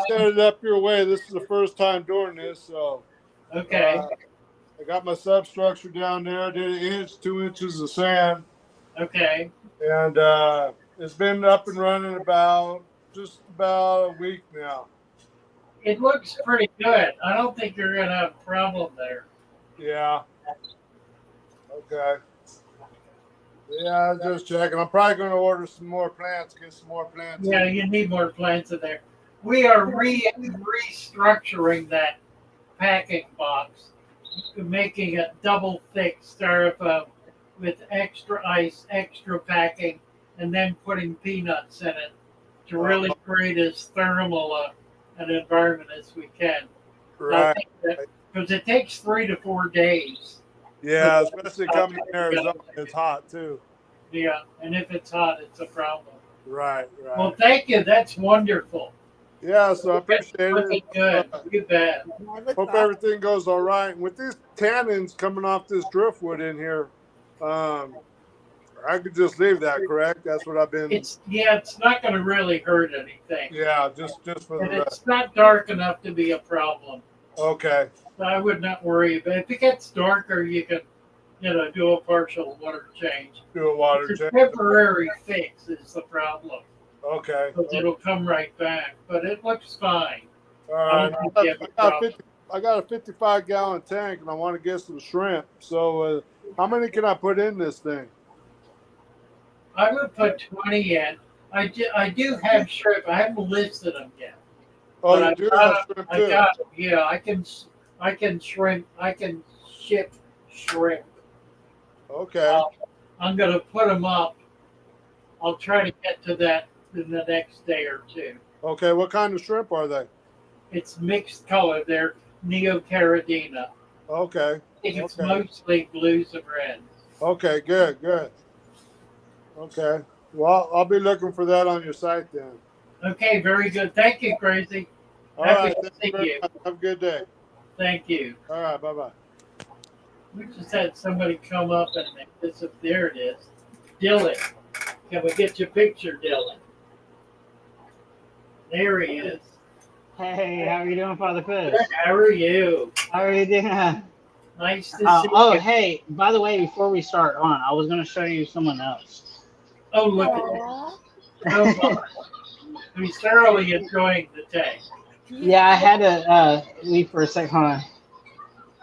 set it up your way. This is the first time doing this, so. Okay. I got my substructure down there. Did 1 inch, 2 inches of sand. Okay. And it's been up and running just about a week now. It looks pretty good. I don't think you're going to have a problem there. Yeah. Okay. Yeah, I was just checking. I'm probably going to order some more plants, get some more plants. Yeah, you need more plants in there. We are restructuring that packing box, making it double thick styrofoam with extra ice, extra packing, and then putting peanuts in it to really create as thermal an environment as we can. Right. Because it takes 3 to 4 days. Yeah, especially coming in Arizona, it's hot too. Yeah, and if it's hot, it's a problem. Right, right. Well, thank you. That's wonderful. Yeah, so I appreciate it. Good. You bet. Hope everything goes all right. With these tannins coming off this driftwood in here, I could just leave that, correct? That's what I've been. It's not going to really hurt anything. Yeah, just for and the. It's not dark enough to be a problem. Okay. So I would not worry. But if it gets darker, you can, do a partial water change. Do a water it's change. A temporary fix is the problem. Okay. Because it'll come right back, but it looks fine. All right. I got a 55-gallon tank, and I want to get some shrimp. So, how many can I put in this thing? I would put 20 in. I do have shrimp. I haven't listed them yet. Oh, you do have shrimp too? Yeah, I can shrimp. I can ship shrimp. Okay. I'm going to put them up. I'll try to get to that in the next day or two. Okay, what kind of shrimp are they? It's mixed color. They're neocaridina. Okay. I think it's mostly blues and reds. Okay, good. Okay. Well, I'll be looking for that on your site then. Okay, very good. Thank you, Crazy. All right. Thank you. Have a good day. Thank you. All right. Bye-bye. We just had somebody come up and there it is. Dylan. Can we get your picture, Dylan? There he is. Hey, how are you doing, Father Fish? Good. How are you? How are you doing? Nice to see you. Oh, hey, by the way, before we start on, I was going to show you someone else. Oh, look at that. Oh, I'm thoroughly enjoying the tank. Yeah, I had to leave for a second. Hold on.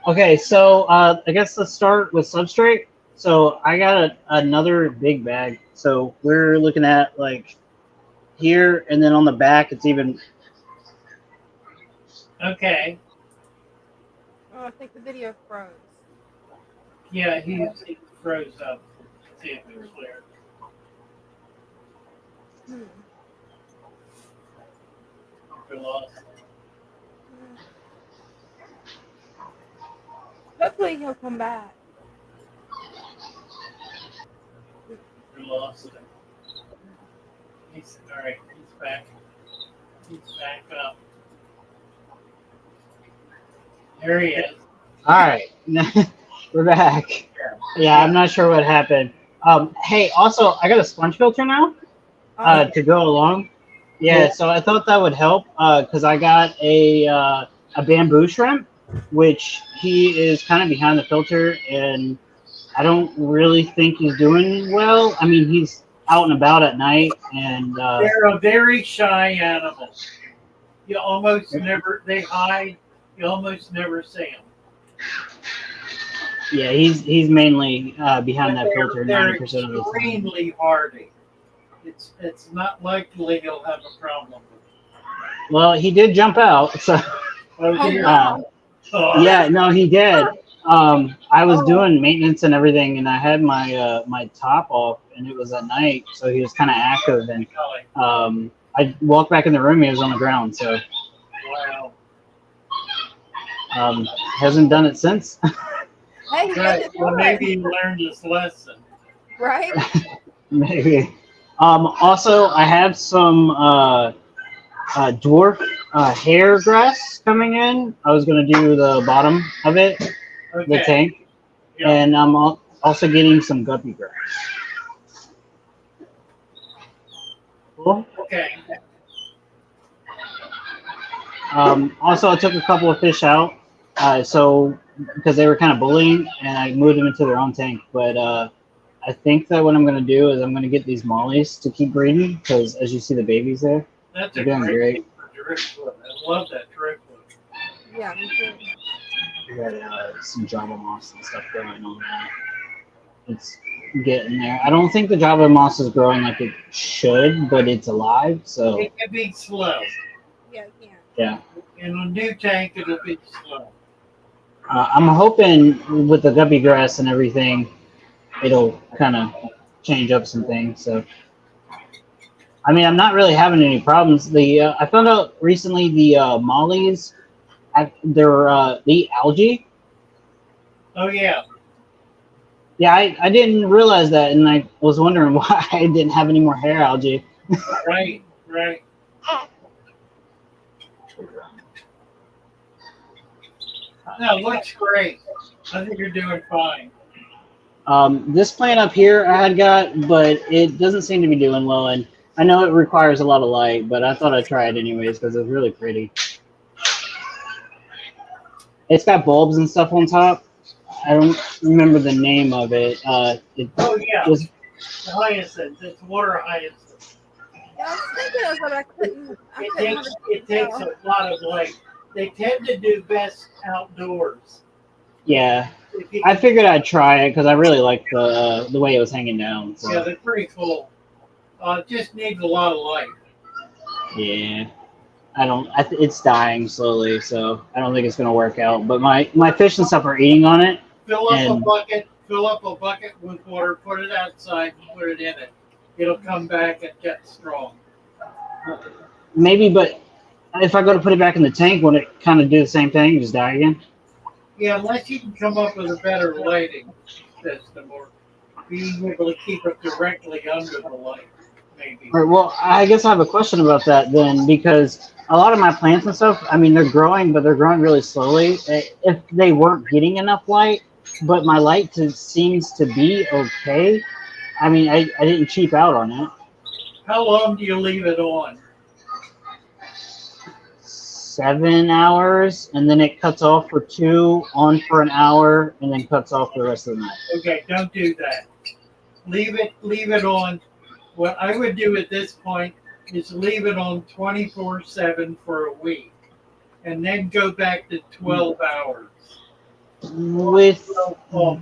Okay, so I guess let's start with substrate. So I got another big bag. So we're looking at like here, and then on the back, it's even. Okay. Oh, I think the video froze. Yeah, he froze up. See if it was clear. We lost. Hopefully he'll come back. We lost him. He's all right. He's back. He's back up. There he is. All right, we're back. Yeah, I'm not sure what happened. Hey, also, I got a sponge filter now to go along. Yeah, so I thought that would help because I got a bamboo shrimp, which he is kind of behind the filter, and I don't really think he's doing well. I mean, he's out and about at night, and they're a very shy animal. You almost never. They hide. You almost never see them. yeah, he's mainly behind that filter They're 90% of the time. extremely hardy. It's not likely you'll have a problem with it. Well, he did jump out, so Oh, dear. yeah, no, he did. I was doing maintenance and everything, and I had my my top off, and it was at night, so he was kind of active. And I walked back in the room, he was on the ground. So Wow. Hasn't done it since. Hey, he Right. did it Well, for maybe us. he learned his lesson. Right? Maybe. Also, I have some dwarf hair grass coming in. I was gonna do the bottom of it, the Okay. tank, Yeah. and I'm also getting some guppy grass. Cool. Okay. Also, I took a couple of fish out, so because they were kind of bullying, and I moved them into their own tank. But I think that what I'm gonna do is I'm gonna get these mollies to keep breeding, because as you see the babies there, That's they're a doing great great. name for driftwood. I love that driftwood. Yeah, me too. We got some Java moss and stuff going on there. It's getting there. I don't think the Java moss is growing like it should, but it's alive. So It can be slow. Yeah, you can. yeah, In a new tank, it'll be slow. I'm hoping with the guppy grass and everything, it'll kind of change up some things. So I mean, I'm not really having any problems. I found out recently the mollies, they're they eat algae. Oh yeah. Yeah, I didn't realize that, and I was wondering why I didn't have any more hair algae. Right. Right. No, it looks great. I think you're doing fine. This plant up here I had got, but it doesn't seem to be doing well, and I know it requires a lot of light, but I thought I'd try it anyways because it's really pretty. It's got bulbs and stuff on top. I don't remember the name of it. Oh yeah. Was The hyacinth. It's water hyacinth. Yeah, I was thinking of, but I couldn't. It takes a lot of light. They tend to do best outdoors. yeah. I figured I'd try it because I really liked the way it was hanging down. So. Yeah, they're pretty cool. Just needs a lot of light. Yeah, it's dying slowly, so I don't think it's gonna work out. But my fish and stuff are eating on it. Fill up a and- bucket. Fill up a bucket with water. Put it outside and put it in it. It'll come back and get strong. Maybe, but if I go to put it back in the tank, would it kind of do the same thing, just die again? Yeah, unless you can come up with a better lighting system or being able to keep it directly under the light, maybe. All right, well, I guess I have a question about that then, because a lot of my plants and stuff, I mean, they're growing, but they're growing really slowly. If they weren't getting enough light, but my light seems to be okay. I mean, I didn't cheap out on it. How long do you leave it on? 7 hours, and then it cuts off for 2, on for an hour, and then cuts off for the rest of the night. Okay, don't do that. Leave it on. What I would do at this point is leave it on 24/7 for a week, and then go back to 12 hours. With 12.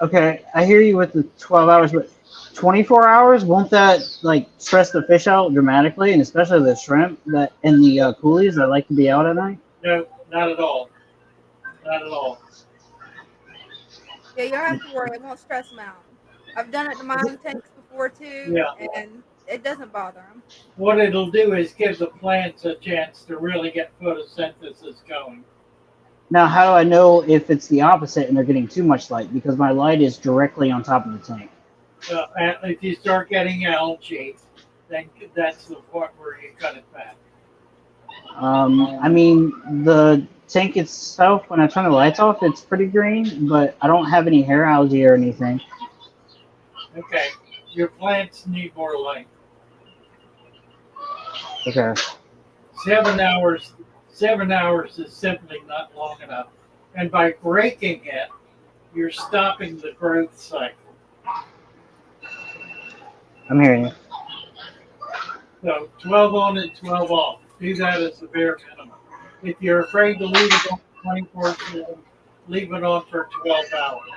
Okay, I hear you with the 12 hours, but 24 hours, won't that like stress the fish out dramatically, and especially the shrimp that and the coolies that like to be out at night? No, not at all. Not at all. Yeah, you don't have to worry. It won't stress them out. I've done it to mine tanks before too, Yeah. and it doesn't bother them. What it'll do is give the plants a chance to really get photosynthesis going. Now, how do I know if it's the opposite and they're getting too much light? Because my light is directly on top of the tank. If you start getting algae, then that's the point where you cut it back. I mean, the tank itself, when I turn the lights off, it's pretty green, but I don't have any hair algae or anything. Okay, your plants need more light. Okay. 7 hours. 7 hours is simply not long enough, and by breaking it, you're stopping the growth cycle. I'm hearing you. So 12 on and 12 off. Do that as the bare minimum. If you're afraid to leave it on 24/7, leave it on for 12 hours.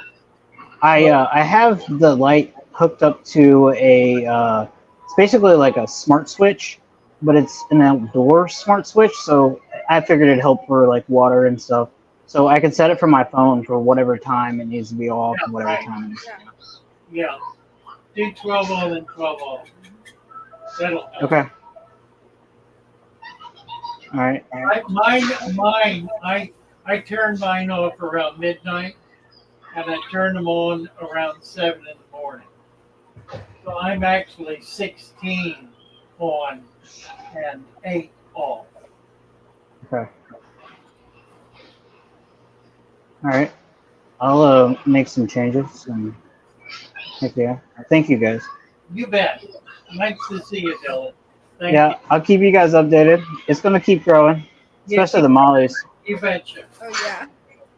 I have the light hooked up to a it's basically like a smart switch, but it's an outdoor smart switch, so I figured it'd help for like water and stuff. So I can set it from my phone for whatever time it needs to be off and whatever time. Yeah. Do 12 on and 12 off. That'll help. Okay. All right. I turn mine off around midnight, and I turn them on around 7 in the morning. So I'm actually 16 on and 8 off. Okay. All right. I'll make some changes and thank you guys. You bet. Nice to see you, Dylan. Thank Yeah, you. I'll keep you guys updated. It's gonna keep growing, especially the mollies. You betcha. Oh yeah.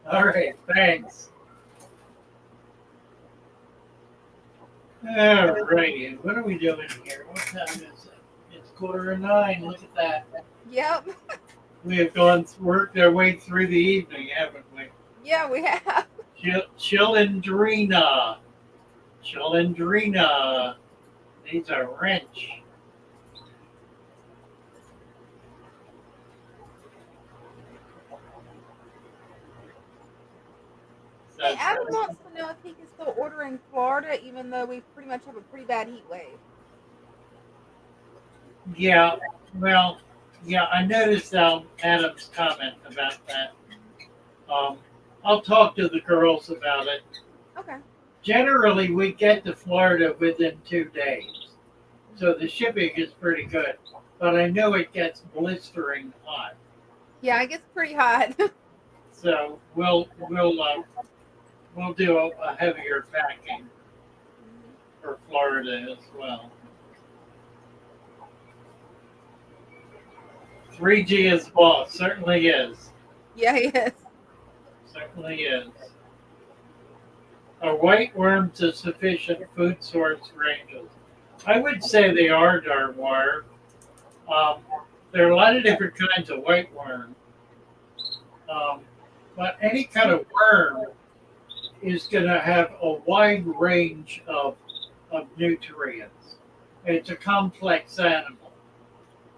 All right. Thanks. All righty. What are we doing here? What time is it? It's 8:45. Look at that. Yep. We have worked our way through the evening, haven't we? Yeah, we have. Chilindrina. Needs a wrench. Hey, Adam wants to know if he can still order in Florida, even though we pretty much have a pretty bad heat wave. Yeah, well, yeah, I noticed Adam's comment about that. I'll talk to the girls about it. Okay. Generally, we get to Florida within 2 days, so the shipping is pretty good. But I know it gets blistering hot, Yeah, it gets pretty hot. so we'll do a heavier packing for Florida as well. 3G is boss, certainly is. Yeah, he is. Certainly is. Are white worms a sufficient food source ranges? I would say they are, Darwar. There are a lot of different kinds of white worm. But any kind of worm is going to have a wide range of nutrients. It's a complex animal.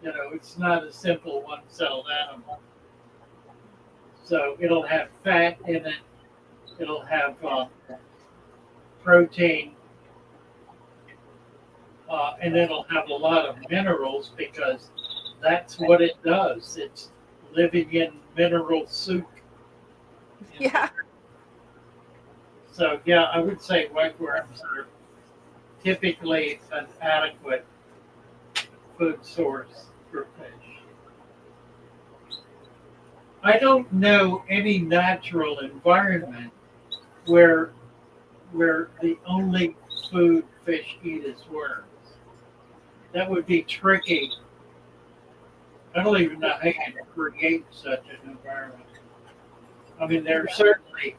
You know, it's not a simple one-celled animal. So it'll have fat in it. It'll have protein. And it'll have a lot of minerals because that's what it does. It's living in mineral soup. Yeah. So, yeah, I would say white worms are typically an adequate food source for fish. I don't know any natural environment where the only food fish eat is worms. That would be tricky. I don't even know how you can create such an environment. I mean, there are certainly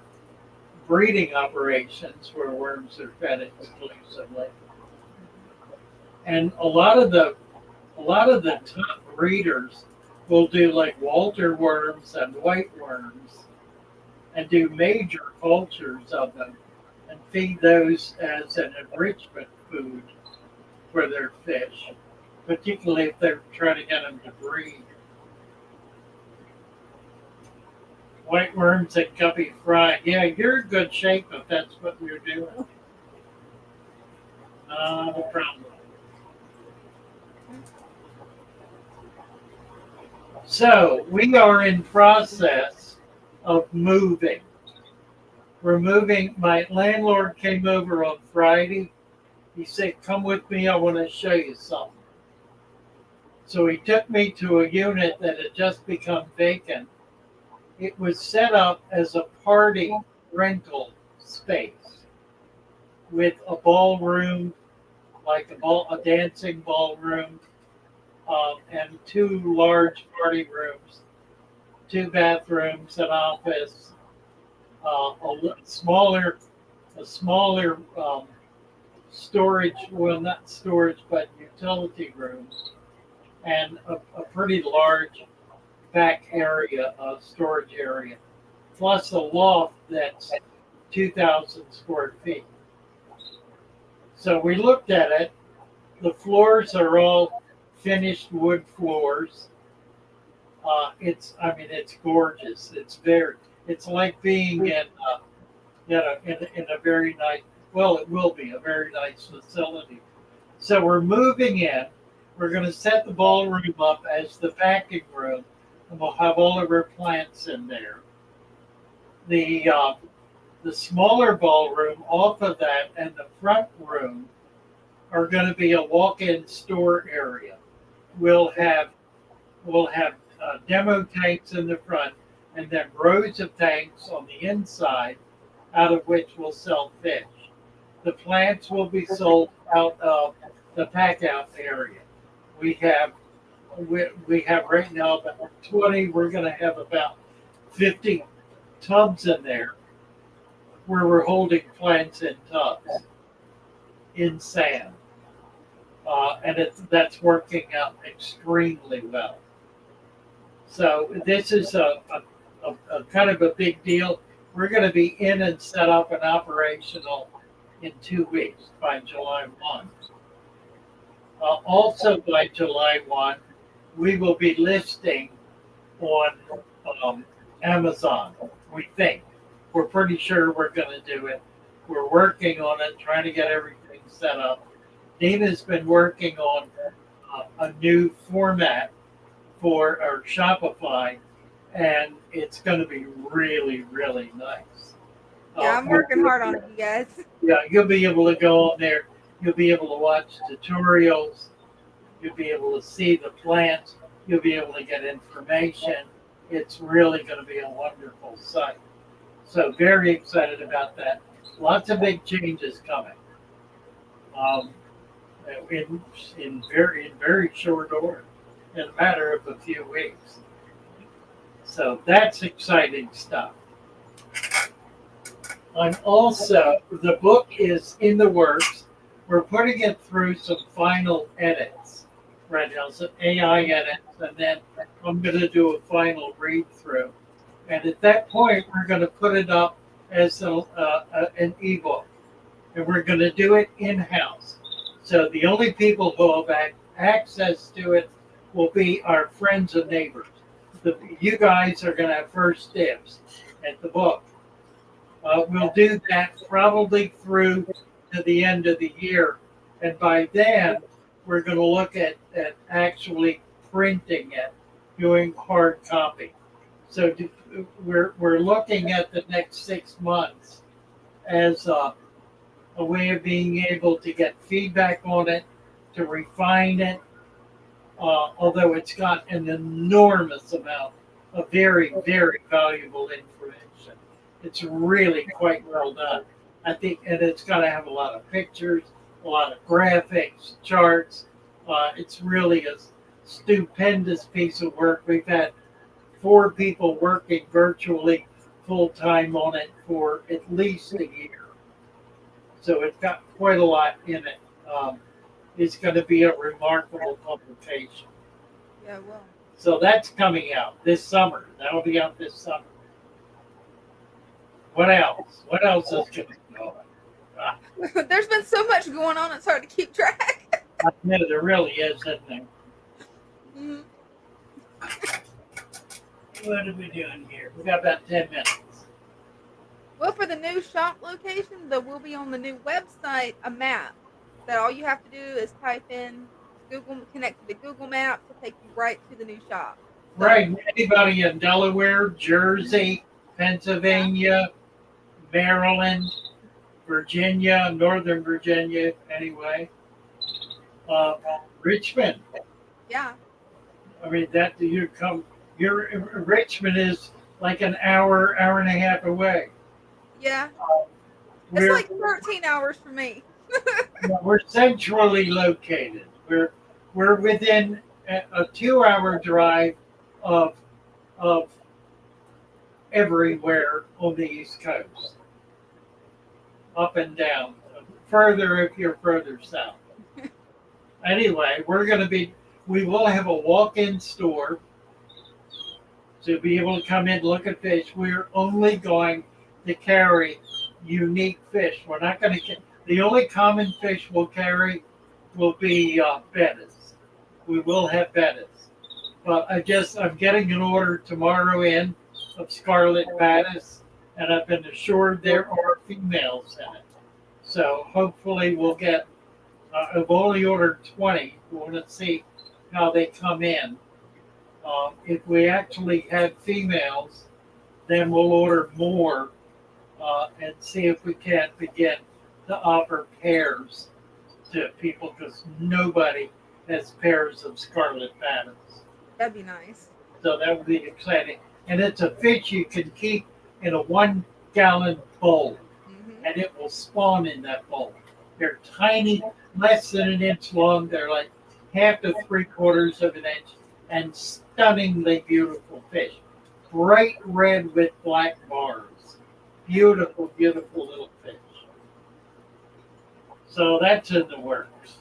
breeding operations where worms are fed exclusively, and a lot of the top breeders will do like Walter worms and white worms, and do major cultures of them, and feed those as an enrichment food for their fish, particularly if they're trying to get them to breed. White worms and guppy fry. Yeah, you're in good shape if that's what you're doing. Not a problem. So we are in process of moving. We're moving. My landlord came over on Friday. He said, "Come with me. I want to show you something." So he took me to a unit that had just become vacant. It was set up as a party rental space with a ballroom, like a dancing ballroom, and two large party rooms, two bathrooms, an office, a smaller storage, well, not storage, but utility rooms, and a pretty large back area, storage area, plus a loft that's 2,000 square feet. So we looked at it. The floors are all finished wood floors. It's gorgeous. It's like being in a very nice, well, it will be a very nice facility. So we're moving in. We're going to set the ballroom up as the packing room, and we'll have all of our plants in there. The smaller ballroom off of that and the front room are going to be a walk-in store area. We'll have demo tanks in the front, and then rows of tanks on the inside, out of which we'll sell fish. The plants will be sold out of the pack-out area. We have right now about 20. We're going to have about 50 tubs in there, where we're holding plants in tubs in sand, and that's working out extremely well. So this is a kind of a big deal. We're going to be in and set up and operational in 2 weeks by July 1. Also by July 1, we will be listing on Amazon. We think. We're pretty sure we're going to do it. We're working on it, trying to get everything set up. Dina's been working on a new format for our Shopify, and it's going to be really, really nice. Yeah, I'm working hard on it, you guys. Yeah, you'll be able to go on there. You'll be able to watch tutorials. You'll be able to see the plants. You'll be able to get information. It's really going to be a wonderful site. So very excited about that. Lots of big changes coming in very short order, in a matter of a few weeks. So that's exciting stuff. The book is in the works. We're putting it through some final edits right now, some AI edits, and then I'm going to do a final read through. And at that point, we're going to put it up as an ebook, and we're going to do it in-house. So the only people who have access to it will be our friends and neighbors. You guys are going to have first dibs at the book. We'll do that probably through to the end of the year, and by then we're going to look at actually printing it, doing hard copy. So we're looking at the next 6 months as a way of being able to get feedback on it, to refine it, although it's got an enormous amount of very, very valuable information. It's really quite well done. I think, and it's got to have a lot of pictures, a lot of graphics, charts. It's really a stupendous piece of work. We've had 4 people working virtually full time on it for at least a year. So it's got quite a lot in it. It's going to be a remarkable publication. Yeah, well. So that's coming out this summer. That'll be out this summer. What else? What else is going on? There's been so much going on, it's hard to keep track. I know there really is, isn't there? Mm. What are we doing here? We got about 10 minutes. Well, for the new shop location, there will be on the new website a map that all you have to do is type in connect to the Google Maps. It'll take you right to the new shop. So, Right. Anybody in Delaware, Jersey, Pennsylvania, Maryland, Virginia, Northern Virginia, anyway. Richmond. Yeah. I mean, that you come. Richmond is like an hour and a half away. Yeah. It's We're like 13 hours for me. we're centrally located. We're within a 2-hour drive of everywhere on the East Coast, up and down. Further if you're further south. Anyway, we will have a walk-in store to be able to come in, look at fish. We're only going to carry unique fish. We're not going to. The only common fish we'll carry will be bettas. We will have bettas, but I'm getting an order tomorrow in of scarlet bettas, and I've been assured there are females in it. So hopefully we'll get. I've only ordered 20. We want to see how they come in. If we actually have females, then we'll order more and see if we can't begin to offer pairs to people, because nobody has pairs of scarlet bettas. That'd be nice. So that would be exciting. And it's a fish you can keep in a 1-gallon bowl, and it will spawn in that bowl. They're tiny, less than an inch long. They're like half to 3/4 of an inch, and stunningly beautiful fish. Bright red with black bars. Beautiful, beautiful little fish. So that's in the works.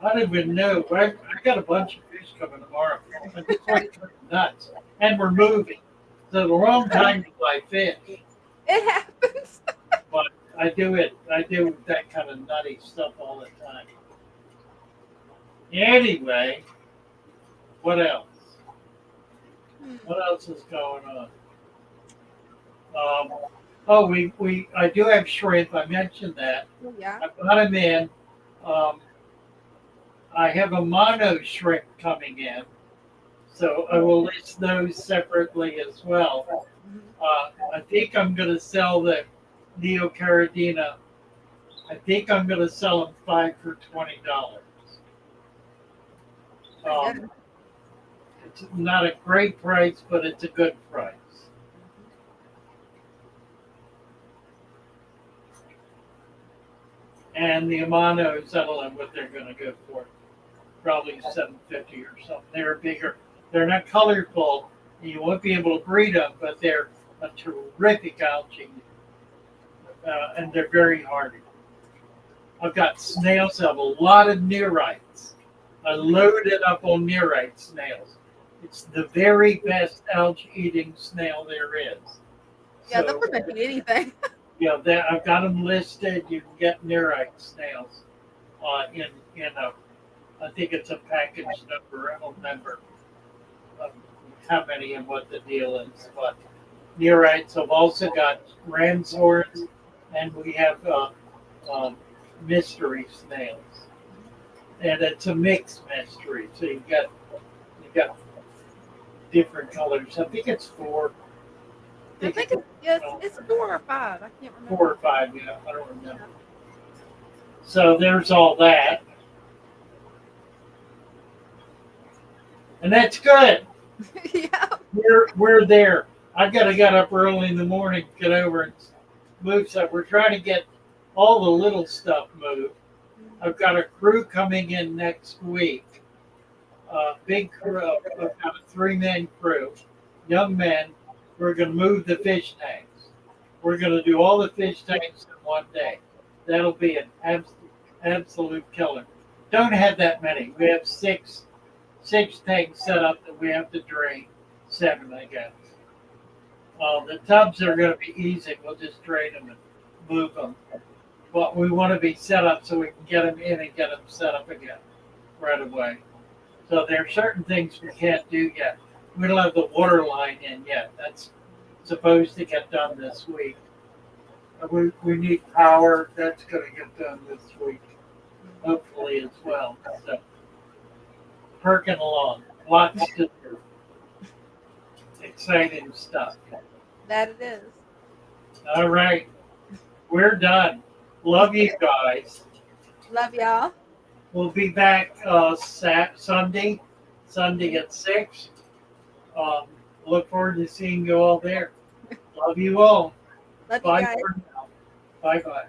I don't even know. I got a bunch of fish coming tomorrow. I'm just like nuts. And we're moving. So the wrong time to buy fish. It happens. But I do that kind of nutty stuff all the time. Anyway, what else? What else is going on? I do have shrimp. I mentioned that. Yeah. I got them in. I have a mono shrimp coming in, so I will list those separately as well. I think I'm going to sell the Neocaridina. I think I'm going to sell them 5 for $20. It's not a great price, but it's a good price. And the Amanos, I don't know what they're going to go for. Probably $7.50 or something. They're bigger. They're not colorful. You won't be able to breed them, but they're a terrific algae. And they're very hardy. I've got snails. I have a lot of neorites. I loaded up on neorite snails. It's the very best algae-eating snail there is. Yeah, they'll prevent anything. Yeah, I've got them listed. You can get neorite snails in I think it's a package number. I don't remember how many and what the deal is. But neorites, I've also got ram's horns, and we have mystery snails. And it's a mixed mystery. So you got different colors. I think it's 4. I think it's 4 or 5. I can't remember. 4 or 5, yeah. I don't remember. So there's all that. And that's good. Yeah. We're there. I gotta get up early in the morning, get over and move stuff. We're trying to get all the little stuff moved. I've got a crew coming in next week. Big crew. I've got a 3-man crew, young men. We're going to move the fish tanks. We're going to do all the fish tanks in one day. That'll be an absolute killer. Don't have that many. We have six tanks set up that we have to drain. 7, I guess. The tubs are going to be easy. We'll just drain them and move them. But we want to be set up so we can get them in and get them set up again right away. So there are certain things we can't do yet. We don't have the water line in yet. That's supposed to get done this week. We need power. That's going to get done this week. hopefully as well. So perking along, lots to do, exciting stuff. That it is. All right, we're done. Love you guys. Love y'all. We'll be back Sunday at 6. Look forward to seeing you all there. Love you all. Love you Bye guys. for now. Bye-bye.